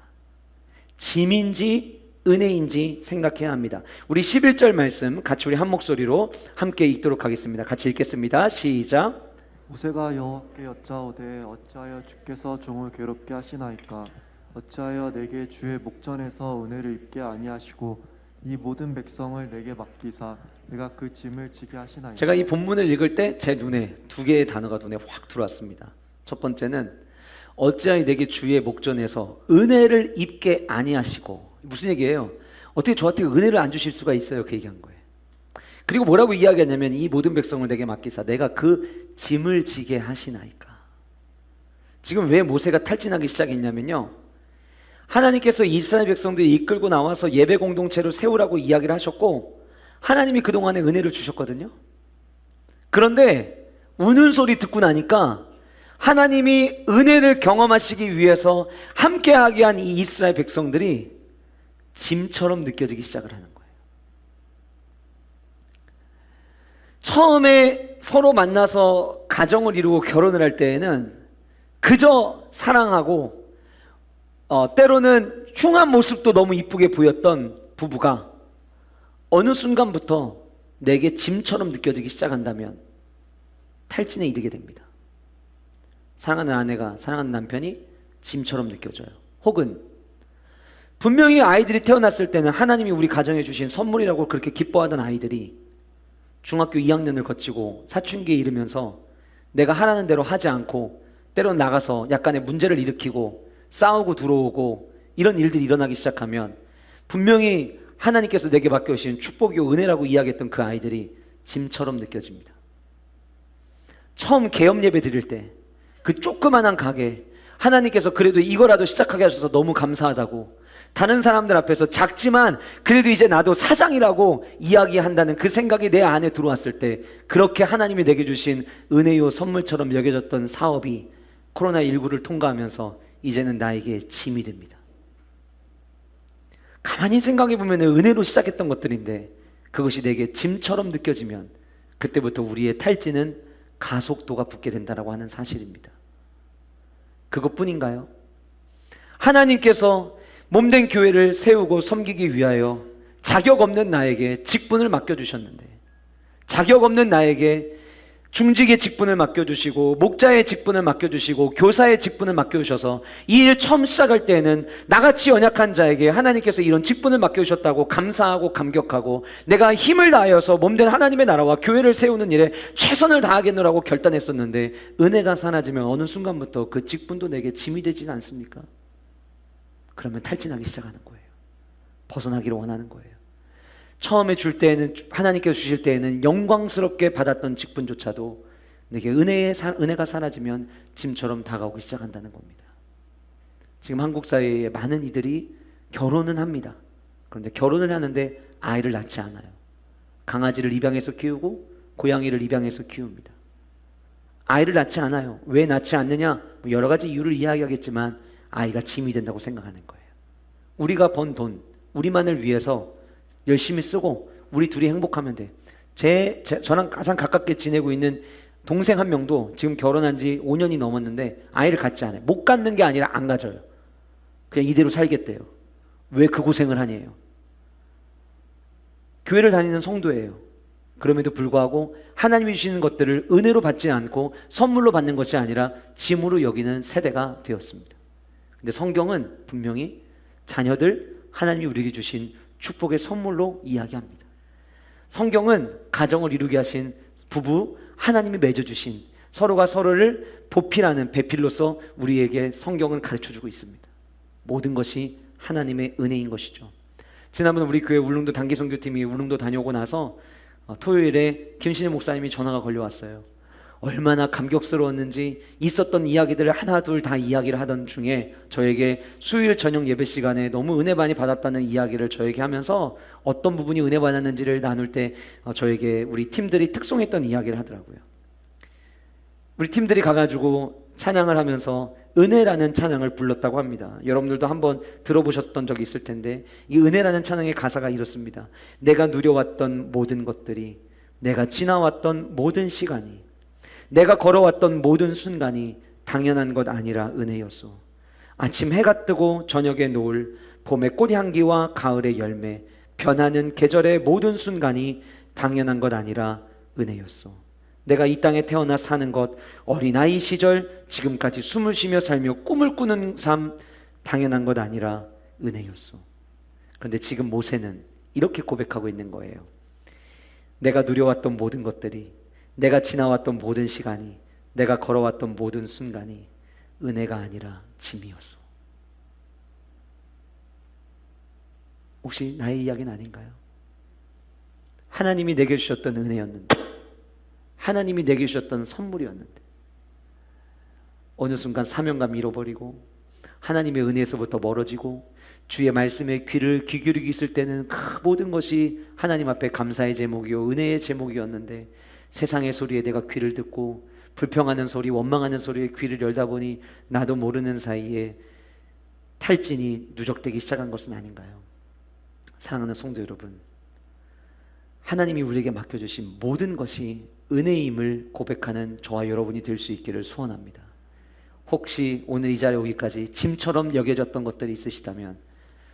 짐인지 은혜인지 생각해야 합니다. 우리 11절 말씀 같이 우리 한 목소리로 함께 읽도록 하겠습니다. 같이 읽겠습니다. 시작. 모세가 여호와께 여짜오되 어찌하여 주께서 종을 괴롭게 하시나이까? 어찌하여 내게 주의 목전에서 은혜를 입게 아니하시고 이 모든 백성을 내게 맡기사 내가 그 짐을 지게 하시나이까? 제가 이 본문을 읽을 때 제 눈에 두 개의 단어가 눈에 확 들어왔습니다. 첫 번째는 어찌하여 내게 주의 목전에서 은혜를 입게 아니하시고, 무슨 얘기예요? 어떻게 저한테 은혜를 안 주실 수가 있어요? 그 얘기한 거예요. 그리고 뭐라고 이야기하냐면 이 모든 백성을 내게 맡기사 내가 그 짐을 지게 하시나이까. 지금 왜 모세가 탈진하기 시작했냐면요, 하나님께서 이스라엘 백성들이 이끌고 나와서 예배 공동체로 세우라고 이야기를 하셨고 하나님이 그동안에 은혜를 주셨거든요. 그런데 우는 소리 듣고 나니까 하나님이 은혜를 경험하시기 위해서 함께하게 한 이 이스라엘 백성들이 짐처럼 느껴지기 시작을 하는 거예요. 처음에 서로 만나서 가정을 이루고 결혼을 할 때에는 그저 사랑하고 때로는 흉한 모습도 너무 이쁘게 보였던 부부가 어느 순간부터 내게 짐처럼 느껴지기 시작한다면 탈진에 이르게 됩니다. 사랑하는 아내가 사랑하는 남편이 짐처럼 느껴져요. 혹은 분명히 아이들이 태어났을 때는 하나님이 우리 가정에 주신 선물이라고 그렇게 기뻐하던 아이들이 중학교 2학년을 거치고 사춘기에 이르면서 내가 하라는 대로 하지 않고 때론 나가서 약간의 문제를 일으키고 싸우고 들어오고 이런 일들이 일어나기 시작하면 분명히 하나님께서 내게 맡겨주신 축복이요 은혜라고 이야기했던 그 아이들이 짐처럼 느껴집니다. 처음 개업 예배 드릴 때 그 조그만한 가게 하나님께서 그래도 이거라도 시작하게 하셔서 너무 감사하다고 다른 사람들 앞에서 작지만 그래도 이제 나도 사장이라고 이야기한다는 그 생각이 내 안에 들어왔을 때 그렇게 하나님이 내게 주신 은혜요 선물처럼 여겨졌던 사업이 코로나19를 통과하면서 이제는 나에게 짐이 됩니다. 가만히 생각해 보면 은혜로 시작했던 것들인데 그것이 내게 짐처럼 느껴지면 그때부터 우리의 탈진은 가속도가 붙게 된다라고 하는 사실입니다. 그것뿐인가요? 하나님께서 몸된 교회를 세우고 섬기기 위하여 자격 없는 나에게 직분을 맡겨주셨는데 자격 없는 나에게 중직의 직분을 맡겨주시고 목자의 직분을 맡겨주시고 교사의 직분을 맡겨주셔서 이 일 처음 시작할 때에는 나같이 연약한 자에게 하나님께서 이런 직분을 맡겨주셨다고 감사하고 감격하고 내가 힘을 다하여서 몸된 하나님의 나라와 교회를 세우는 일에 최선을 다하겠노라고 결단했었는데 은혜가 사라지면 어느 순간부터 그 직분도 내게 짐이 되지는 않습니까? 그러면 탈진하기 시작하는 거예요. 벗어나기를 원하는 거예요. 처음에 줄 때에는 하나님께서 주실 때에는 영광스럽게 받았던 직분조차도 내게 은혜가 사라지면 짐처럼 다가오기 시작한다는 겁니다. 지금 한국 사회에 많은 이들이 결혼은 합니다. 그런데 결혼을 하는데 아이를 낳지 않아요. 강아지를 입양해서 키우고 고양이를 입양해서 키웁니다. 아이를 낳지 않아요. 왜 낳지 않느냐? 여러 가지 이유를 이야기하겠지만 아이가 짐이 된다고 생각하는 거예요. 우리가 번 돈, 우리만을 위해서 열심히 쓰고 우리 둘이 행복하면 돼. 저랑 가장 가깝게 지내고 있는 동생 한 명도 지금 결혼한 지 5년이 넘었는데 아이를 갖지 않아요. 못 갖는 게 아니라 안 가져요. 그냥 이대로 살겠대요. 왜 그 고생을 하니에요? 교회를 다니는 성도예요. 그럼에도 불구하고 하나님이 주시는 것들을 은혜로 받지 않고 선물로 받는 것이 아니라 짐으로 여기는 세대가 되었습니다. 근데 성경은 분명히 자녀들 하나님이 우리에게 주신 축복의 선물로 이야기합니다. 성경은 가정을 이루게 하신 부부 하나님이 맺어주신 서로가 서로를 보필하는 배필로서 우리에게 성경은 가르쳐주고 있습니다. 모든 것이 하나님의 은혜인 것이죠. 지난번 우리 교회 울릉도 단기선교팀이 울릉도 다녀오고 나서 토요일에 김신혜 목사님이 전화가 걸려왔어요. 얼마나 감격스러웠는지 있었던 이야기들을 하나 둘 다 이야기를 하던 중에 저에게 수요일 저녁 예배 시간에 너무 은혜 많이 받았다는 이야기를 저에게 하면서 어떤 부분이 은혜 받았는지를 나눌 때 저에게 우리 팀들이 특송했던 이야기를 하더라고요. 우리 팀들이 가가지고 찬양을 하면서 은혜라는 찬양을 불렀다고 합니다. 여러분들도 한번 들어보셨던 적이 있을 텐데 이 은혜라는 찬양의 가사가 이렇습니다. 내가 누려왔던 모든 것들이, 내가 지나왔던 모든 시간이, 내가 걸어왔던 모든 순간이 당연한 것 아니라 은혜였소. 아침 해가 뜨고 저녁에 노을, 봄의 꽃향기와 가을의 열매, 변하는 계절의 모든 순간이 당연한 것 아니라 은혜였소. 내가 이 땅에 태어나 사는 것, 어린아이 시절 지금까지 숨을 쉬며 살며 꿈을 꾸는 삶 당연한 것 아니라 은혜였소. 그런데 지금 모세는 이렇게 고백하고 있는 거예요. 내가 누려왔던 모든 것들이, 내가 지나왔던 모든 시간이, 내가 걸어왔던 모든 순간이 은혜가 아니라 짐이었소. 혹시 나의 이야기는 아닌가요? 하나님이 내게 주셨던 은혜였는데, 하나님이 내게 주셨던 선물이었는데 어느 순간 사명감 잃어버리고 하나님의 은혜에서부터 멀어지고 주의 말씀에 귀를 기울이고 있을 때는 그 모든 것이 하나님 앞에 감사의 제목이요 은혜의 제목이었는데 세상의 소리에 내가 귀를 듣고 불평하는 소리, 원망하는 소리에 귀를 열다 보니 나도 모르는 사이에 탈진이 누적되기 시작한 것은 아닌가요? 사랑하는 성도 여러분, 하나님이 우리에게 맡겨주신 모든 것이 은혜임을 고백하는 저와 여러분이 될 수 있기를 소원합니다. 혹시 오늘 이 자리에 오기까지 짐처럼 여겨졌던 것들이 있으시다면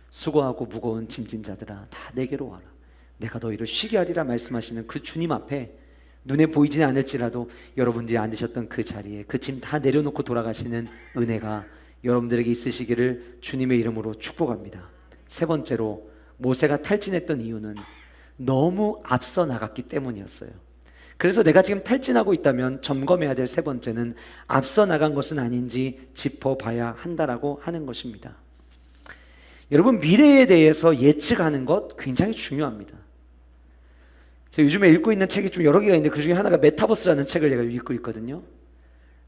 수고하고 무거운 짐진 자들아 다 내게로 와라. 내가 너희를 쉬게 하리라 말씀하시는 그 주님 앞에 눈에 보이지는 않을지라도 여러분들이 앉으셨던 그 자리에 그 짐 다 내려놓고 돌아가시는 은혜가 여러분들에게 있으시기를 주님의 이름으로 축복합니다. 세 번째로 모세가 탈진했던 이유는 너무 앞서 나갔기 때문이었어요. 그래서 내가 지금 탈진하고 있다면 점검해야 될 세 번째는 앞서 나간 것은 아닌지 짚어봐야 한다라고 하는 것입니다. 여러분, 미래에 대해서 예측하는 것 굉장히 중요합니다. 제가 요즘에 읽고 있는 책이 좀 여러 개가 있는데 그 중에 하나가 메타버스라는 책을 제가 읽고 있거든요.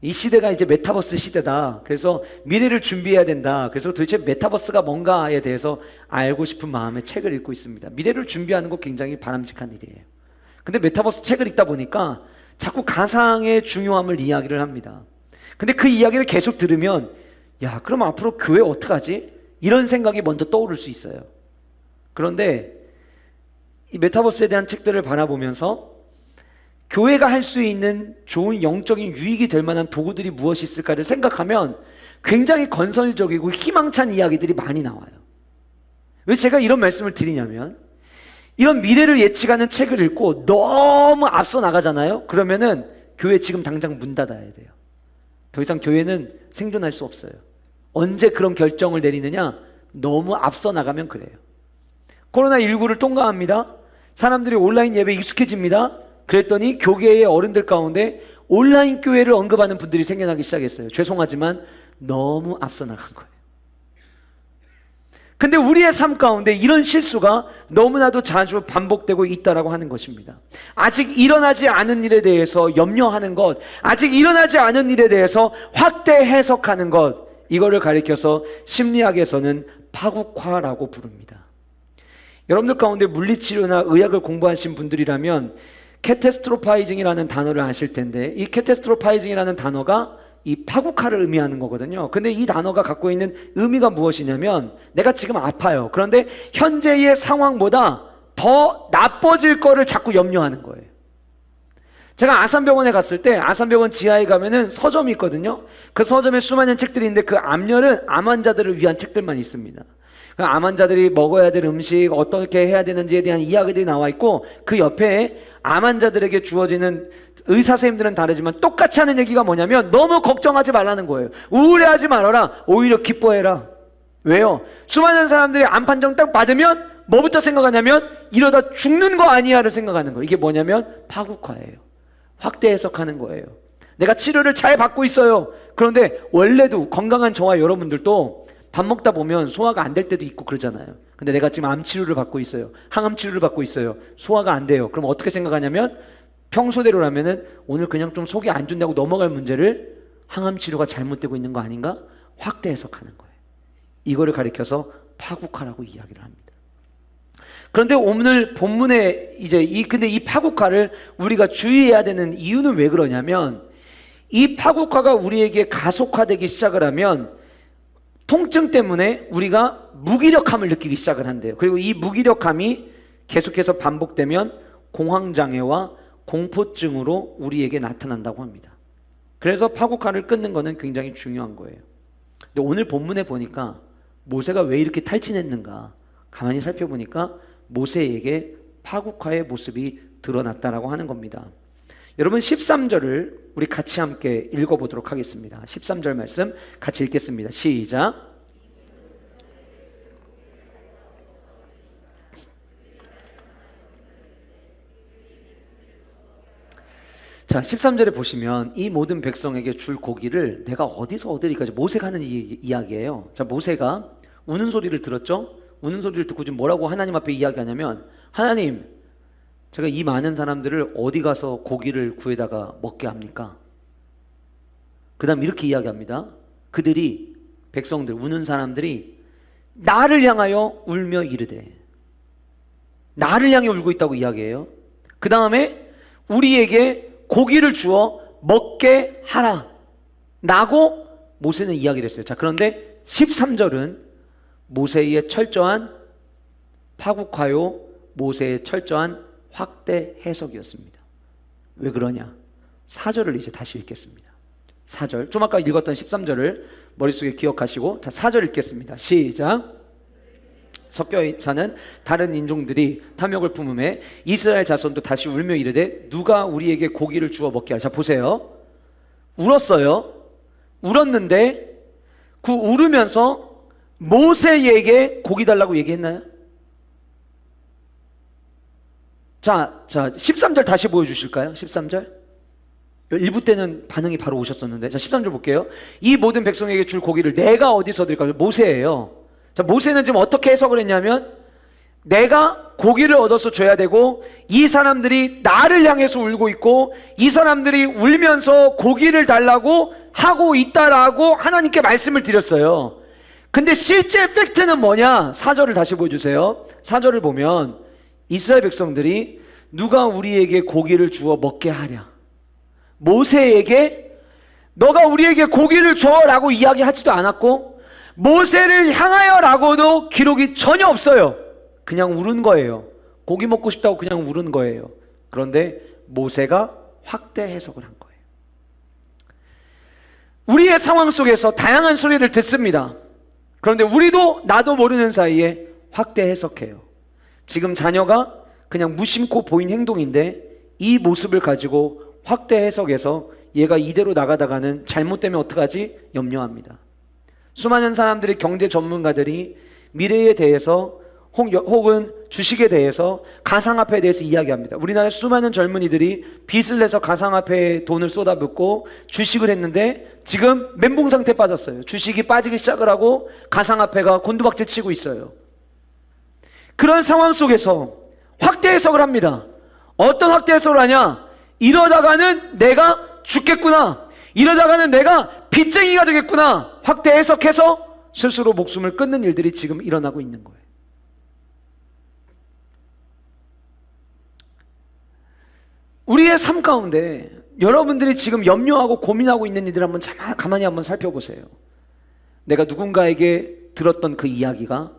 이 시대가 이제 메타버스 시대다. 그래서 미래를 준비해야 된다. 그래서 도대체 메타버스가 뭔가에 대해서 알고 싶은 마음에 책을 읽고 있습니다. 미래를 준비하는 거 굉장히 바람직한 일이에요. 근데 메타버스 책을 읽다 보니까 자꾸 가상의 중요함을 이야기를 합니다. 근데 그 이야기를 계속 들으면 야, 그럼 앞으로 교회 어떡하지? 이런 생각이 먼저 떠오를 수 있어요. 그런데 이 메타버스에 대한 책들을 바라보면서 교회가 할 수 있는 좋은 영적인 유익이 될 만한 도구들이 무엇이 있을까를 생각하면 굉장히 건설적이고 희망찬 이야기들이 많이 나와요. 왜 제가 이런 말씀을 드리냐면 이런 미래를 예측하는 책을 읽고 너무 앞서 나가잖아요. 그러면은 교회 지금 당장 문 닫아야 돼요. 더 이상 교회는 생존할 수 없어요. 언제 그런 결정을 내리느냐? 너무 앞서 나가면 그래요. 코로나19를 통과합니다. 사람들이 온라인 예배에 익숙해집니다. 그랬더니 교계의 어른들 가운데 온라인 교회를 언급하는 분들이 생겨나기 시작했어요. 죄송하지만 너무 앞서 나간 거예요. 근데 우리의 삶 가운데 이런 실수가 너무나도 자주 반복되고 있다라고 하는 것입니다. 아직 일어나지 않은 일에 대해서 염려하는 것, 아직 일어나지 않은 일에 대해서 확대 해석하는 것, 이거를 가리켜서 심리학에서는 파국화라고 부릅니다. 여러분들 가운데 물리치료나 의학을 공부하신 분들이라면 캐테스트로파이징이라는 단어를 아실 텐데, 이 캐테스트로파이징이라는 단어가 이 파국화를 의미하는 거거든요. 근데 이 단어가 갖고 있는 의미가 무엇이냐면 내가 지금 아파요. 그런데 현재의 상황보다 더 나빠질 거를 자꾸 염려하는 거예요. 제가 아산병원에 갔을 때 아산병원 지하에 가면은 서점이 있거든요. 그 서점에 수많은 책들이 있는데 그 앞열은 암 환자들을 위한 책들만 있습니다. 그 암 환자들이 먹어야 될 음식, 어떻게 해야 되는지에 대한 이야기들이 나와 있고, 그 옆에 암 환자들에게 주어지는, 의사 선생님들은 다르지만 똑같이 하는 얘기가 뭐냐면 너무 걱정하지 말라는 거예요. 우울해하지 말아라. 오히려 기뻐해라. 왜요? 수많은 사람들이 암 판정 딱 받으면 뭐부터 생각하냐면 이러다 죽는 거 아니야를 생각하는 거예요. 이게 뭐냐면 파국화예요. 확대 해석하는 거예요. 내가 치료를 잘 받고 있어요. 그런데 원래도 건강한 저와 여러분들도 밥 먹다 보면 소화가 안 될 때도 있고 그러잖아요. 근데 내가 지금 암 치료를 받고 있어요. 항암 치료를 받고 있어요. 소화가 안 돼요. 그럼 어떻게 생각하냐면 평소대로라면은 오늘 그냥 좀 속이 안 좋다고 넘어갈 문제를 항암 치료가 잘못되고 있는 거 아닌가? 확대 해석하는 거예요. 이거를 가리켜서 파국화라고 이야기를 합니다. 그런데 오늘 본문에 근데 이 파국화를 우리가 주의해야 되는 이유는 왜 그러냐면, 이 파국화가 우리에게 가속화되기 시작을 하면 통증 때문에 우리가 무기력함을 느끼기 시작을 한대요. 그리고 이 무기력함이 계속해서 반복되면 공황장애와 공포증으로 우리에게 나타난다고 합니다. 그래서 파국화를 끊는 것은 굉장히 중요한 거예요. 근데 오늘 본문에 보니까 모세가 왜 이렇게 탈진했는가 가만히 살펴보니까 모세에게 파국화의 모습이 드러났다라고 하는 겁니다. 여러분 13절을 우리 같이 함께 읽어보도록 하겠습니다. 13절 말씀 같이 읽겠습니다. 시작. 자, 13절에 보시면 이 모든 백성에게 줄 고기를 내가 어디서 얻으리까지 모세가 하는 이야기예요. 자, 모세가 우는 소리를 들었죠? 우는 소리를 듣고 지금 뭐라고 하나님 앞에 이야기하냐면, 하나님, 제가 이 많은 사람들을 어디 가서 고기를 구해다가 먹게 합니까? 그 다음 이렇게 이야기합니다. 그들이, 백성들, 우는 사람들이 나를 향하여 울며 이르되, 나를 향해 울고 있다고 이야기해요. 그 다음에 우리에게 고기를 주어 먹게 하라 라고 모세는 이야기를 했어요. 자, 그런데 13절은 모세의 철저한 파국화요, 모세의 철저한 확대 해석이었습니다. 왜 그러냐? 4절을 이제 다시 읽겠습니다. 4절, 좀 아까 읽었던 13절을 머릿속에 기억하시고, 자, 4절 읽겠습니다. 시작. 섞여 사는 다른 인종들이 탐욕을 품음에 이스라엘 자손도 다시 울며 이르되 누가 우리에게 고기를 주어 먹게 하라. 자, 보세요. 울었어요. 울었는데 그 울으면서 모세에게 고기 달라고 얘기했나요? 자, 13절 다시 보여주실까요? 13절. 1부 때는 반응이 바로 오셨었는데, 자, 13절 볼게요. 이 모든 백성에게 줄 고기를 내가 어디서 드릴까? 모세예요. 자, 모세는 지금 어떻게 해석을 했냐면, 내가 고기를 얻어서 줘야 되고, 이 사람들이 나를 향해서 울고 있고, 이 사람들이 울면서 고기를 달라고 하고 있다라고 하나님께 말씀을 드렸어요. 근데 실제 팩트는 뭐냐? 4절을 다시 보여주세요. 4절을 보면 이스라엘 백성들이 누가 우리에게 고기를 주어 먹게 하랴. 모세에게 너가 우리에게 고기를 줘라고 이야기하지도 않았고, 모세를 향하여라고도 기록이 전혀 없어요. 그냥 울은 거예요. 고기 먹고 싶다고 그냥 울은 거예요. 그런데 모세가 확대 해석을 한 거예요. 우리의 상황 속에서 다양한 소리를 듣습니다. 그런데 우리도 나도 모르는 사이에 확대 해석해요. 지금 자녀가 그냥 무심코 보인 행동인데 이 모습을 가지고 확대 해석해서 얘가 이대로 나가다가는 잘못되면 어떡하지? 염려합니다. 수많은 사람들이, 경제 전문가들이 미래에 대해서 혹은 주식에 대해서, 가상화폐에 대해서 이야기합니다. 우리나라 수많은 젊은이들이 빚을 내서 가상화폐에 돈을 쏟아붓고 주식을 했는데 지금 멘붕 상태에 빠졌어요. 주식이 빠지기 시작을 하고 가상화폐가 곤두박질 치고 있어요. 그런 상황 속에서 확대 해석을 합니다. 어떤 확대 해석을 하냐? 이러다가는 내가 죽겠구나, 이러다가는 내가 빚쟁이가 되겠구나, 확대 해석해서 스스로 목숨을 끊는 일들이 지금 일어나고 있는 거예요. 우리의 삶 가운데 여러분들이 지금 염려하고 고민하고 있는 일들 한번 가만히 한번 살펴보세요. 내가 누군가에게 들었던 그 이야기가,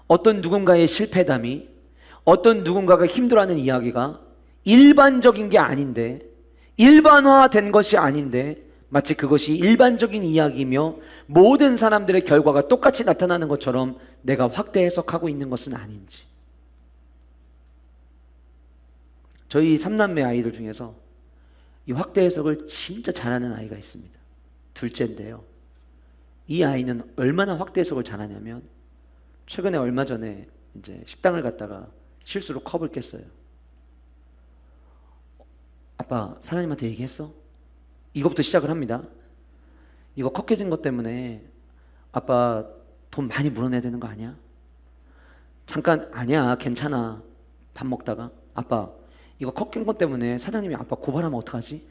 어떤 누군가의 실패담이, 어떤 누군가가 힘들어하는 이야기가 일반적인 게 아닌데, 일반화된 것이 아닌데 마치 그것이 일반적인 이야기며 모든 사람들의 결과가 똑같이 나타나는 것처럼 내가 확대 해석하고 있는 것은 아닌지. 저희 3남매 아이들 중에서 이 확대 해석을 진짜 잘하는 아이가 있습니다. 둘째인데요. 이 아이는 얼마나 확대 해석을 잘하냐면 최근에 얼마 전에 이제 식당을 갔다가 실수로 컵을 깼어요. 아빠, 사장님한테 얘기했어? 이거부터 시작을 합니다. 이거 컵 깨진 것 때문에 아빠 돈 많이 물어내야 되는 거 아니야? 잠깐, 아니야, 괜찮아. 밥 먹다가, 아빠 이거 컵 깬 것 때문에 사장님이 아빠 고발하면 어떡하지?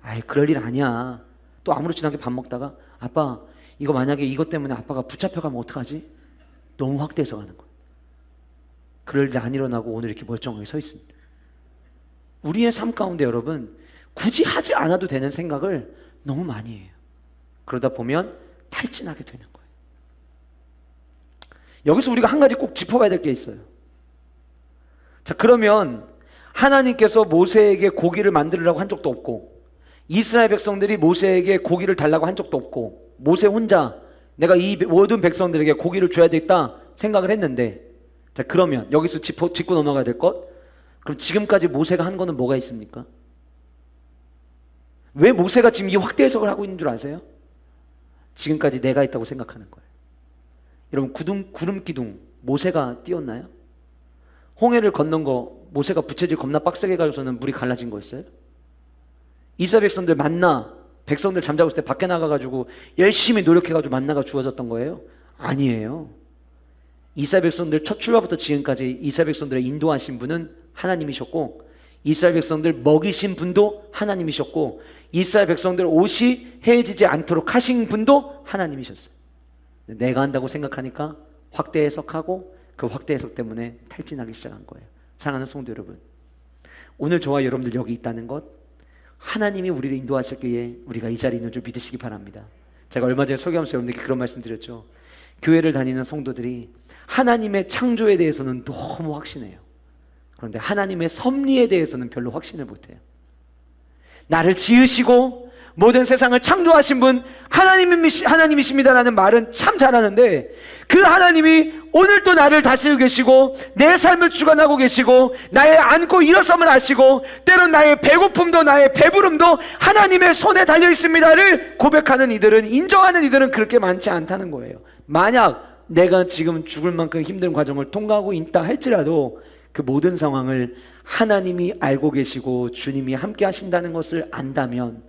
아이, 그럴 일 아니야. 또 아무렇지도 않게 밥 먹다가, 아빠 이거 만약에 이것 때문에 아빠가 붙잡혀가면 어떡하지? 너무 확대해서 가는 거예요. 그럴 일 안 일어나고 오늘 이렇게 멀쩡하게 서 있습니다. 우리의 삶 가운데 여러분, 굳이 하지 않아도 되는 생각을 너무 많이 해요. 그러다 보면 탈진하게 되는 거예요. 여기서 우리가 한 가지 꼭 짚어봐야 될 게 있어요. 자, 그러면 하나님께서 모세에게 고기를 만들으라고 한 적도 없고, 이스라엘 백성들이 모세에게 고기를 달라고 한 적도 없고, 모세 혼자 내가 이 모든 백성들에게 고기를 줘야 되겠다 생각을 했는데, 자, 그러면 여기서 짚고 넘어가야 될 것, 그럼 지금까지 모세가 한 거는 뭐가 있습니까? 왜 모세가 지금 이 확대 해석을 하고 있는 줄 아세요? 지금까지 내가 있다고 생각하는 거예요. 여러분, 구름 기둥 모세가 띄웠나요? 홍해를 건넌 거 모세가 부채질 겁나 빡세게 가지고서는 물이 갈라진 거였어요? 이스라엘 백성들 만나, 백성들 잠자고 있을 때 밖에 나가가지고 열심히 노력해가지고 만나가 주어졌던 거예요? 아니에요. 이스라엘 백성들 첫 출발부터 지금까지 이스라엘 백성들을 인도하신 분은 하나님이셨고, 이스라엘 백성들 먹이신 분도 하나님이셨고, 이스라엘 백성들 옷이 헤어지지 않도록 하신 분도 하나님이셨어요. 내가 한다고 생각하니까 확대 해석하고 그 확대 해석 때문에 탈진하기 시작한 거예요. 사랑하는 성도 여러분, 오늘 저와 여러분들 여기 있다는 것, 하나님이 우리를 인도하셨기에 우리가 이 자리에 있는 줄 믿으시기 바랍니다. 제가 얼마 전에 소개하면서 여러분들께 그런 말씀 드렸죠. 교회를 다니는 성도들이 하나님의 창조에 대해서는 너무 확신해요. 그런데 하나님의 섭리에 대해서는 별로 확신을 못해요. 나를 지으시고 모든 세상을 창조하신 분 하나님이십니다라는 말은 참 잘하는데, 그 하나님이 오늘 또 나를 다스리고 계시고 내 삶을 주관하고 계시고 나의 앉고 일어섬을 아시고 때론 나의 배고픔도 나의 배부름도 하나님의 손에 달려 있습니다를 고백하는 이들은, 인정하는 이들은 그렇게 많지 않다는 거예요. 만약 내가 지금 죽을 만큼 힘든 과정을 통과하고 있다 할지라도 그 모든 상황을 하나님이 알고 계시고 주님이 함께 하신다는 것을 안다면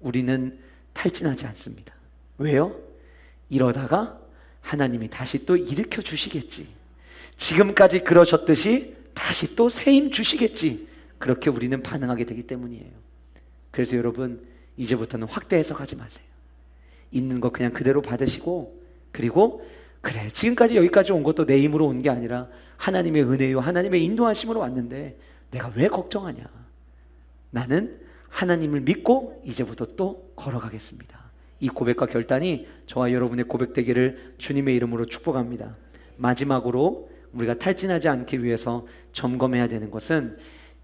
우리는 탈진하지 않습니다. 왜요? 이러다가 하나님이 다시 또 일으켜 주시겠지, 지금까지 그러셨듯이 다시 또 새 힘 주시겠지, 그렇게 우리는 반응하게 되기 때문이에요. 그래서 여러분, 이제부터는 확대 해석하지 마세요. 있는 거 그냥 그대로 받으시고, 그리고 그래, 지금까지 여기까지 온 것도 내 힘으로 온 게 아니라 하나님의 은혜요 하나님의 인도하심으로 왔는데 내가 왜 걱정하냐, 나는 하나님을 믿고 이제부터 또 걸어가겠습니다. 이 고백과 결단이 저와 여러분의 고백되기를 주님의 이름으로 축복합니다. 마지막으로 우리가 탈진하지 않기 위해서 점검해야 되는 것은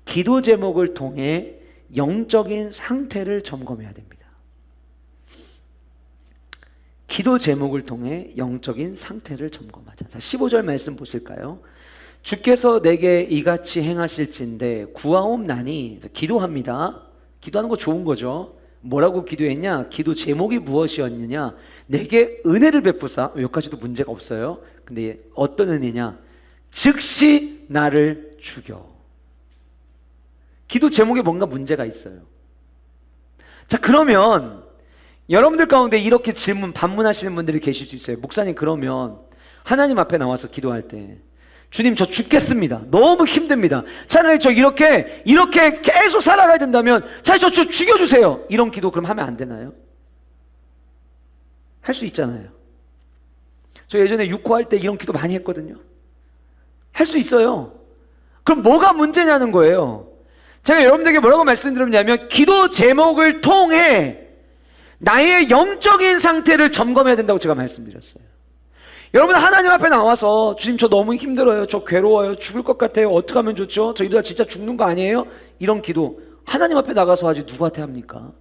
기도 제목을 통해 영적인 상태를 점검해야 됩니다. 기도 제목을 통해 영적인 상태를 점검하자. 자, 15절 말씀 보실까요? 주께서 내게 이같이 행하실진대 구하옵나니. 기도합니다. 기도하는 거 좋은 거죠. 뭐라고 기도했냐? 기도 제목이 무엇이었느냐? 내게 은혜를 베푸사. 여기까지도 문제가 없어요. 근데 어떤 은혜냐? 즉시 나를 죽여. 기도 제목에 뭔가 문제가 있어요. 자, 그러면 여러분들 가운데 이렇게 반문하시는 분들이 계실 수 있어요. 목사님, 그러면 하나님 앞에 나와서 기도할 때 주님, 저 죽겠습니다. 너무 힘듭니다. 차라리 저 이렇게 계속 살아가야 된다면 차라리 저 죽여주세요. 이런 기도 그럼 하면 안 되나요? 할 수 있잖아요. 저 예전에 육호할 때 이런 기도 많이 했거든요. 할 수 있어요. 그럼 뭐가 문제냐는 거예요. 제가 여러분들에게 뭐라고 말씀드렸냐면, 기도 제목을 통해 나의 영적인 상태를 점검해야 된다고 제가 말씀드렸어요. 여러분 하나님 앞에 나와서 주님 저 너무 힘들어요, 저 괴로워요, 죽을 것 같아요, 어떻게 하면 좋죠? 저 이러다 진짜 죽는 거 아니에요? 이런 기도 하나님 앞에 나가서 하지 누구한테 합니까?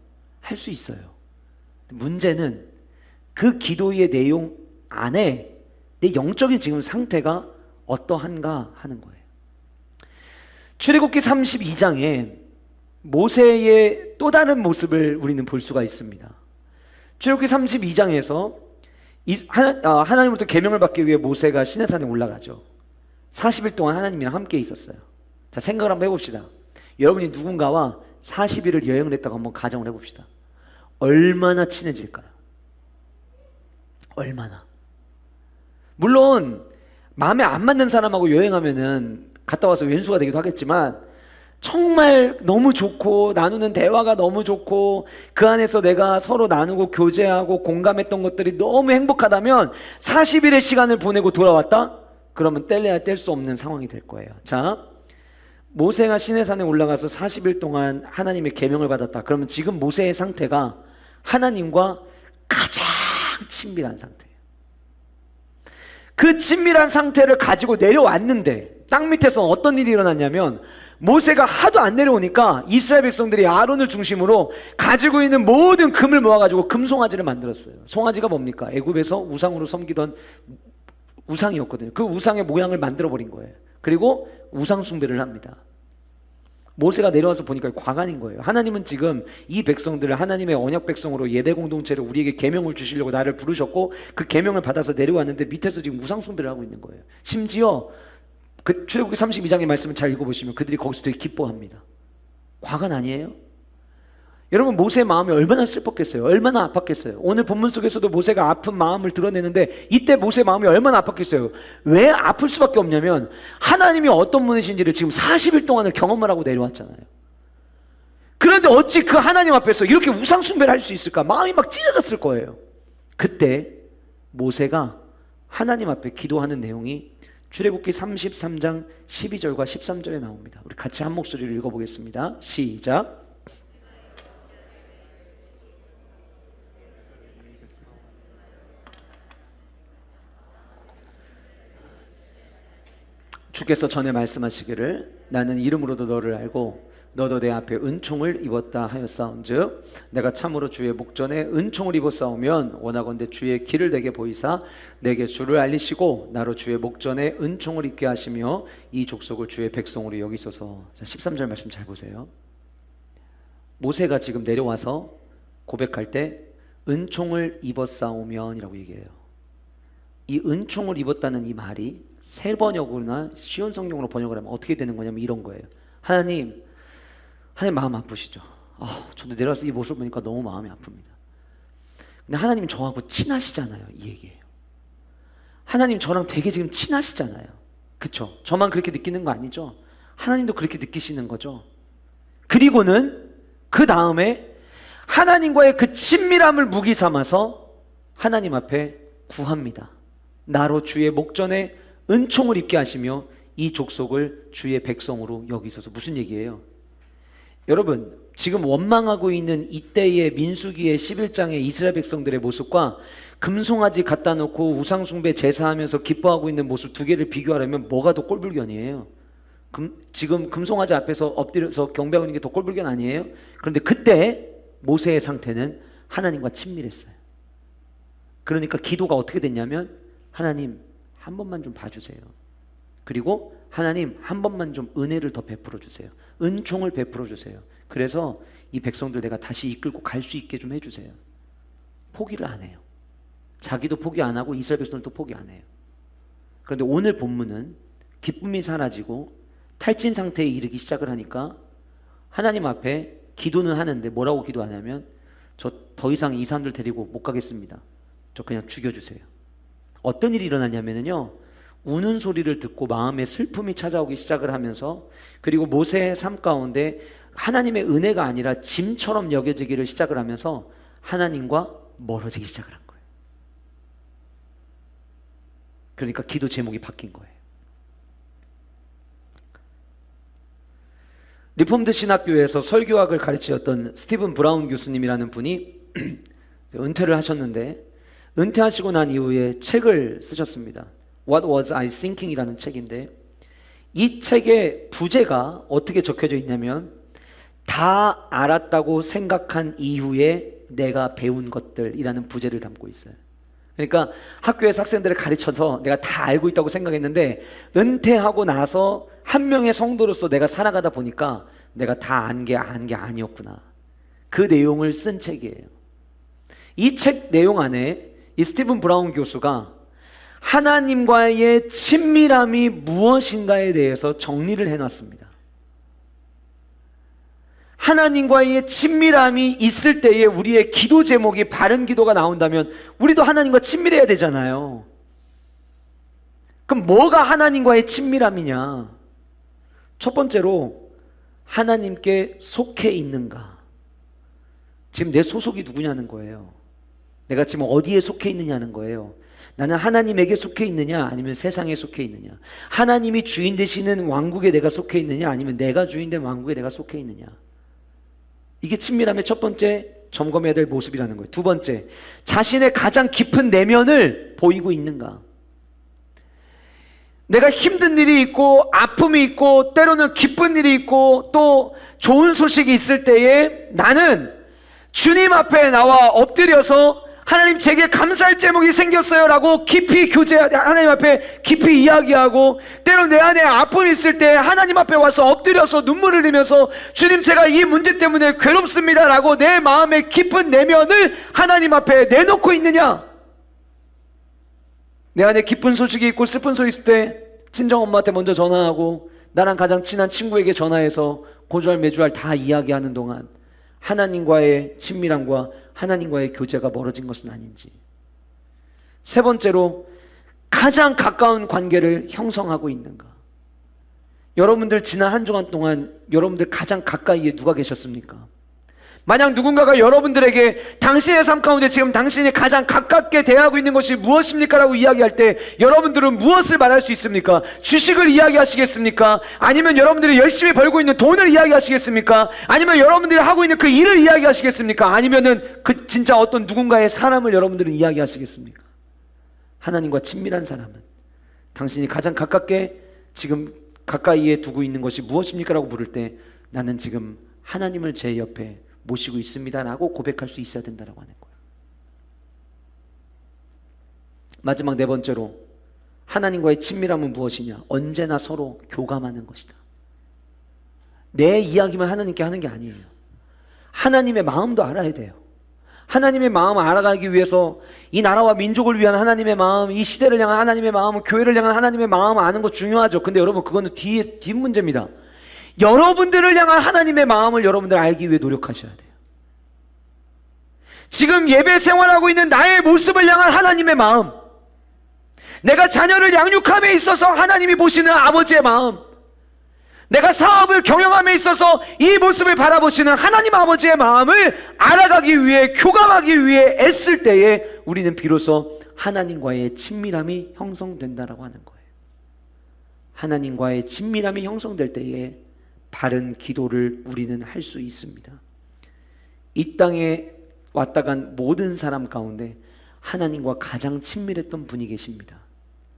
할 수 있어요. 문제는 그 기도의 내용 안에 내 영적인 지금 상태가 어떠한가 하는 거예요. 출애굽기 32장에 모세의 또 다른 모습을 우리는 볼 수가 있습니다. 출애굽기 32장에서 하나님으로부터 계명을 받기 위해 모세가 시내산에 올라가죠. 40일 동안 하나님이랑 함께 있었어요. 자, 생각을 한번 해봅시다. 여러분이 누군가와 40일을 여행을 했다고 한번 가정을 해봅시다. 얼마나 친해질까요? 얼마나? 물론 마음에 안 맞는 사람하고 여행하면은 갔다 와서 왼수가 되기도 하겠지만 정말 너무 좋고 나누는 대화가 너무 좋고 그 안에서 내가 서로 나누고 교제하고 공감했던 것들이 너무 행복하다면 40일의 시간을 보내고 돌아왔다? 그러면 뗄래야 뗄 수 없는 상황이 될 거예요. 자, 모세가 시내산에 올라가서 40일 동안 하나님의 계명을 받았다. 그러면 지금 모세의 상태가 하나님과 가장 친밀한 상태예요. 그 친밀한 상태를 가지고 내려왔는데 땅 밑에서 어떤 일이 일어났냐면 모세가 하도 안 내려오니까 이스라엘 백성들이 아론을 중심으로 가지고 있는 모든 금을 모아가지고 금송아지를 만들었어요. 송아지가 뭡니까? 애굽에서 우상으로 섬기던 우상이었거든요. 그 우상의 모양을 만들어버린 거예요. 그리고 우상 숭배를 합니다. 모세가 내려와서 보니까 과간인 거예요. 하나님은 지금 이 백성들을 하나님의 언약 백성으로 예배 공동체로 우리에게 계명을 주시려고 나를 부르셨고 그 계명을 받아서 내려왔는데 밑에서 지금 우상 숭배를 하고 있는 거예요. 심지어 그 출애굽기 32장의 말씀을 잘 읽어보시면 그들이 거기서 되게 기뻐합니다. 과간 아니에요? 여러분 모세의 마음이 얼마나 슬펐겠어요? 얼마나 아팠겠어요? 오늘 본문 속에서도 모세가 아픈 마음을 드러내는데 이때 모세의 마음이 얼마나 아팠겠어요? 왜 아플 수밖에 없냐면 하나님이 어떤 분이신지를 지금 40일 동안을 경험을 하고 내려왔잖아요. 그런데 어찌 그 하나님 앞에서 이렇게 우상 숭배를 할 수 있을까? 마음이 막 찢어졌을 거예요. 그때 모세가 하나님 앞에 기도하는 내용이 출애굽기 33장 12절과 13절에 나옵니다. 우리 같이 한 목소리를 읽어보겠습니다. 시작. 주께서 전에 말씀하시기를 나는 이름으로도 너를 알고 너도 내 앞에 은총을 입었다 하였사온즉 내가 참으로 주의 목전에 은총을 입었사오면 원하건대 주의 길을 내게 보이사 내게 주를 알리시고 나로 주의 목전에 은총을 입게 하시며 이 족속을 주의 백성으로 여기소서. 자, 13절 말씀 잘 보세요. 모세가 지금 내려와서 고백할 때 은총을 입었사오면이라고 얘기해요. 이 은총을 입었다는 이 말이 새 번역으로나 쉬운 성경으로 번역을 하면 어떻게 되는 거냐면 이런 거예요. 하나님 마음 아프시죠? 저도 내려와서 이 모습을 보니까 너무 마음이 아픕니다. 근데 하나님 저하고 친하시잖아요. 이 얘기예요. 하나님 저랑 되게 지금 친하시잖아요. 그쵸? 저만 그렇게 느끼는 거 아니죠? 하나님도 그렇게 느끼시는 거죠. 그리고는 그 다음에 하나님과의 그 친밀함을 무기 삼아서 하나님 앞에 구합니다. 나로 주의 목전에 은총을 입게 하시며 이 족속을 주의 백성으로 여기소서. 무슨 얘기예요? 여러분 지금 원망하고 있는 이때의 민수기의 11장의 이스라엘 백성들의 모습과 금송아지 갖다 놓고 우상숭배 제사하면서 기뻐하고 있는 모습 두 개를 비교하려면 뭐가 더 꼴불견이에요? 지금 금송아지 앞에서 엎드려서 경배하고 있는 게 더 꼴불견 아니에요? 그런데 그때 모세의 상태는 하나님과 친밀했어요. 그러니까 기도가 어떻게 됐냐면 하나님 한 번만 좀 봐주세요. 그리고 하나님 한 번만 좀 은혜를 더 베풀어 주세요. 은총을 베풀어 주세요. 그래서 이 백성들 내가 다시 이끌고 갈 수 있게 좀 해주세요. 포기를 안 해요. 자기도 포기 안 하고 이스라엘 백성들도 포기 안 해요. 그런데 오늘 본문은 기쁨이 사라지고 탈진 상태에 이르기 시작을 하니까 하나님 앞에 기도는 하는데 뭐라고 기도하냐면 저 더 이상 이 사람들 데리고 못 가겠습니다. 저 그냥 죽여주세요. 어떤 일이 일어났냐면요, 우는 소리를 듣고 마음에 슬픔이 찾아오기 시작을 하면서 그리고 모세의 삶 가운데 하나님의 은혜가 아니라 짐처럼 여겨지기를 시작을 하면서 하나님과 멀어지기 시작을 한 거예요. 그러니까 기도 제목이 바뀐 거예요. 리폼드 신학교에서 설교학을 가르치셨던 스티븐 브라운 교수님이라는 분이 은퇴를 하셨는데 은퇴하시고 난 이후에 책을 쓰셨습니다. What Was I Thinking? 이라는 책인데, 이 책의 부제가 어떻게 적혀져 있냐면 다 알았다고 생각한 이후에 내가 배운 것들이라는 부제를 담고 있어요. 그러니까 학교에서 학생들을 가르쳐서 내가 다 알고 있다고 생각했는데 은퇴하고 나서 한 명의 성도로서 내가 살아가다 보니까 내가 다 안 게 아니었구나. 그 내용을 쓴 책이에요. 이 책 내용 안에 이 스티븐 브라운 교수가 하나님과의 친밀함이 무엇인가에 대해서 정리를 해놨습니다. 하나님과의 친밀함이 있을 때에 우리의 기도 제목이 바른 기도가 나온다면 우리도 하나님과 친밀해야 되잖아요. 그럼 뭐가 하나님과의 친밀함이냐? 첫 번째로 하나님께 속해 있는가? 지금 내 소속이 누구냐는 거예요. 내가 지금 어디에 속해 있느냐는 거예요. 나는 하나님에게 속해 있느냐 아니면 세상에 속해 있느냐? 하나님이 주인 되시는 왕국에 내가 속해 있느냐 아니면 내가 주인 된 왕국에 내가 속해 있느냐? 이게 친밀함의 첫 번째 점검해야 될 모습이라는 거예요. 두 번째, 자신의 가장 깊은 내면을 보이고 있는가? 내가 힘든 일이 있고 아픔이 있고 때로는 기쁜 일이 있고 또 좋은 소식이 있을 때에 나는 주님 앞에 나와 엎드려서 하나님 제게 감사할 제목이 생겼어요 라고 깊이 하나님 앞에 깊이 이야기하고, 때로 내 안에 아픔이 있을 때 하나님 앞에 와서 엎드려서 눈물을 흘리면서 주님 제가 이 문제 때문에 괴롭습니다 라고 내 마음의 깊은 내면을 하나님 앞에 내놓고 있느냐? 내 안에 기쁜 소식이 있고 슬픈 소식이 있을 때 친정엄마한테 먼저 전화하고 나랑 가장 친한 친구에게 전화해서 고주할 매주할 다 이야기하는 동안 하나님과의 친밀함과 하나님과의 교제가 멀어진 것은 아닌지. 세 번째로, 가장 가까운 관계를 형성하고 있는가? 여러분들 지난 한 주간 동안 여러분들 가장 가까이에 누가 계셨습니까? 만약 누군가가 여러분들에게 당신의 삶 가운데 지금 당신이 가장 가깝게 대하고 있는 것이 무엇입니까? 라고 이야기할 때 여러분들은 무엇을 말할 수 있습니까? 주식을 이야기하시겠습니까? 아니면 여러분들이 열심히 벌고 있는 돈을 이야기하시겠습니까? 아니면 여러분들이 하고 있는 그 일을 이야기하시겠습니까? 아니면은 그 진짜 어떤 누군가의 사람을 여러분들은 이야기하시겠습니까? 하나님과 친밀한 사람은 당신이 가장 가깝게 지금 가까이에 두고 있는 것이 무엇입니까? 라고 물을 때 나는 지금 하나님을 제 옆에 모시고 있습니다 라고 고백할 수 있어야 된다고 하는 거예요. 마지막 네 번째로, 하나님과의 친밀함은 무엇이냐? 언제나 서로 교감하는 것이다. 내 이야기만 하나님께 하는 게 아니에요. 하나님의 마음도 알아야 돼요. 하나님의 마음을 알아가기 위해서 이 나라와 민족을 위한 하나님의 마음, 이 시대를 향한 하나님의 마음, 교회를 향한 하나님의 마음을 아는 거 중요하죠. 근데 여러분 그거는 뒷 문제입니다. 여러분들을 향한 하나님의 마음을 여러분들 알기 위해 노력하셔야 돼요. 지금 예배 생활하고 있는 나의 모습을 향한 하나님의 마음, 내가 자녀를 양육함에 있어서 하나님이 보시는 아버지의 마음, 내가 사업을 경영함에 있어서 이 모습을 바라보시는 하나님 아버지의 마음을 알아가기 위해, 교감하기 위해 애쓸 때에 우리는 비로소 하나님과의 친밀함이 형성된다라고 하는 거예요. 하나님과의 친밀함이 형성될 때에 바른 기도를 우리는 할 수 있습니다. 이 땅에 왔다 간 모든 사람 가운데 하나님과 가장 친밀했던 분이 계십니다.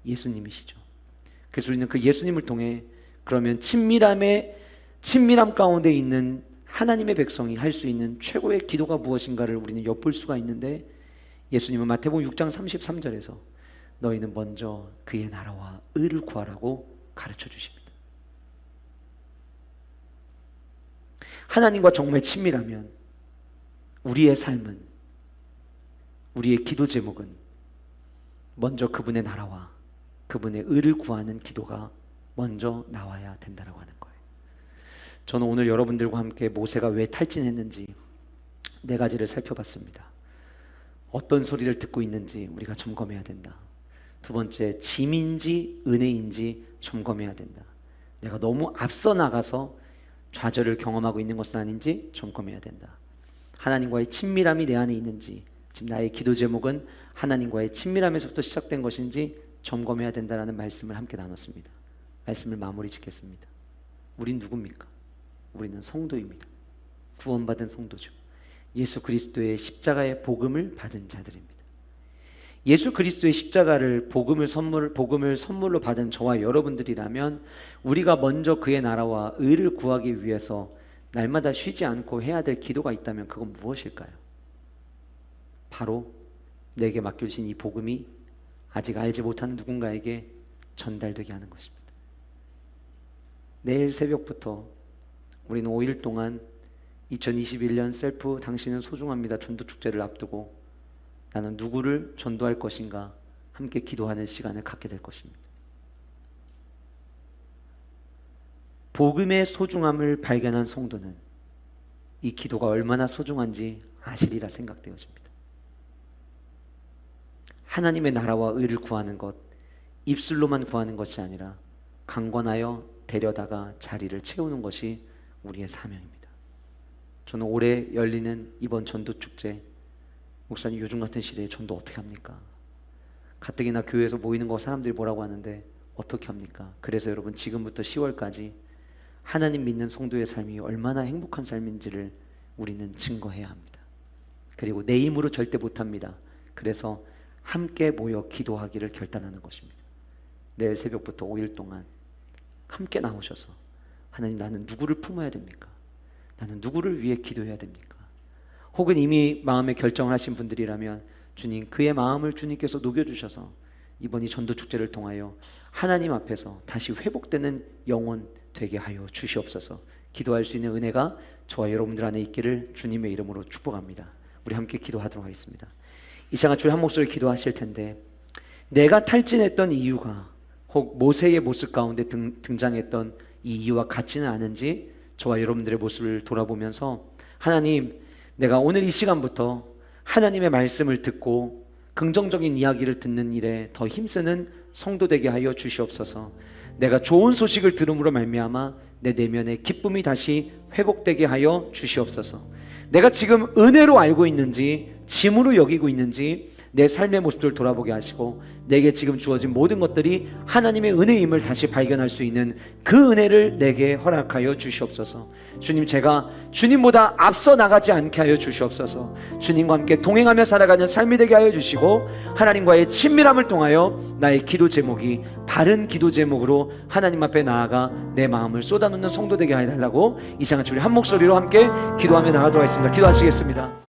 예수님이시죠. 그래서 우리는 그 예수님을 통해 그러면 친밀함 가운데 있는 하나님의 백성이 할 수 있는 최고의 기도가 무엇인가를 우리는 엿볼 수가 있는데, 예수님은 마태복음 6장 33절에서 너희는 먼저 그의 나라와 의를 구하라고 가르쳐 주십니다. 하나님과 정말 친밀하면 우리의 삶은, 우리의 기도 제목은 먼저 그분의 나라와 그분의 의를 구하는 기도가 먼저 나와야 된다고 하는 거예요. 저는 오늘 여러분들과 함께 모세가 왜 탈진했는지 네 가지를 살펴봤습니다. 어떤 소리를 듣고 있는지 우리가 점검해야 된다. 두 번째, 짐인지 은혜인지 점검해야 된다. 내가 너무 앞서 나가서 좌절을 경험하고 있는 것은 아닌지 점검해야 된다. 하나님과의 친밀함이 내 안에 있는지, 지금 나의 기도 제목은 하나님과의 친밀함에서부터 시작된 것인지 점검해야 된다라는 말씀을 함께 나눴습니다. 말씀을 마무리 짓겠습니다. 우린 누굽니까? 우리는 성도입니다. 구원받은 성도죠. 예수 그리스도의 십자가의 복음을 받은 자들입니다. 예수 그리스도의 십자가를 복음을 선물로 받은 저와 여러분들이라면 우리가 먼저 그의 나라와 의를 구하기 위해서 날마다 쉬지 않고 해야 될 기도가 있다면 그건 무엇일까요? 바로 내게 맡겨주신 이 복음이 아직 알지 못하는 누군가에게 전달되게 하는 것입니다. 내일 새벽부터 우리는 5일 동안 2021년 셀프 당신은 소중합니다 전도축제를 앞두고 나는 누구를 전도할 것인가 함께 기도하는 시간을 갖게 될 것입니다. 복음의 소중함을 발견한 성도는 이 기도가 얼마나 소중한지 아시리라 생각되어집니다. 하나님의 나라와 의를 구하는 것, 입술로만 구하는 것이 아니라 강권하여 데려다가 자리를 채우는 것이 우리의 사명입니다. 저는 올해 열리는 이번 전도축제, 목사님 요즘 같은 시대에 전도 어떻게 합니까? 가뜩이나 교회에서 모이는 거 사람들이 뭐라고 하는데 어떻게 합니까? 그래서 여러분 지금부터 10월까지 하나님 믿는 성도의 삶이 얼마나 행복한 삶인지를 우리는 증거해야 합니다. 그리고 내 힘으로 절대 못합니다. 그래서 함께 모여 기도하기를 결단하는 것입니다. 내일 새벽부터 5일 동안 함께 나오셔서 하나님 나는 누구를 품어야 됩니까? 나는 누구를 위해 기도해야 됩니까? 혹은 이미 마음에 결정을 하신 분들이라면 주님 그의 마음을 주님께서 녹여주셔서 이번 이 전도축제를 통하여 하나님 앞에서 다시 회복되는 영혼 되게 하여 주시옵소서. 기도할 수 있는 은혜가 저와 여러분들 안에 있기를 주님의 이름으로 축복합니다. 우리 함께 기도하도록 하겠습니다. 이 시간 주님 한 목소리 기도하실 텐데 내가 탈진했던 이유가 혹 모세의 모습 가운데 등장했던 이 이유와 같지는 않은지 저와 여러분들의 모습을 돌아보면서 하나님 내가 오늘 이 시간부터 하나님의 말씀을 듣고 긍정적인 이야기를 듣는 일에 더 힘쓰는 성도 되게 하여 주시옵소서. 내가 좋은 소식을 들음으로 말미암아 내 내면의 기쁨이 다시 회복되게 하여 주시옵소서. 내가 지금 은혜로 알고 있는지 짐으로 여기고 있는지 내 삶의 모습을 돌아보게 하시고 내게 지금 주어진 모든 것들이 하나님의 은혜임을 다시 발견할 수 있는 그 은혜를 내게 허락하여 주시옵소서. 주님 제가 주님보다 앞서 나가지 않게 하여 주시옵소서. 주님과 함께 동행하며 살아가는 삶이 되게 하여 주시고 하나님과의 친밀함을 통하여 나의 기도 제목이 바른 기도 제목으로 하나님 앞에 나아가 내 마음을 쏟아놓는 성도 되게 하여 달라고 이 시간 우리 한 목소리로 함께 기도하며 나가도록 하겠습니다. 기도하시겠습니다.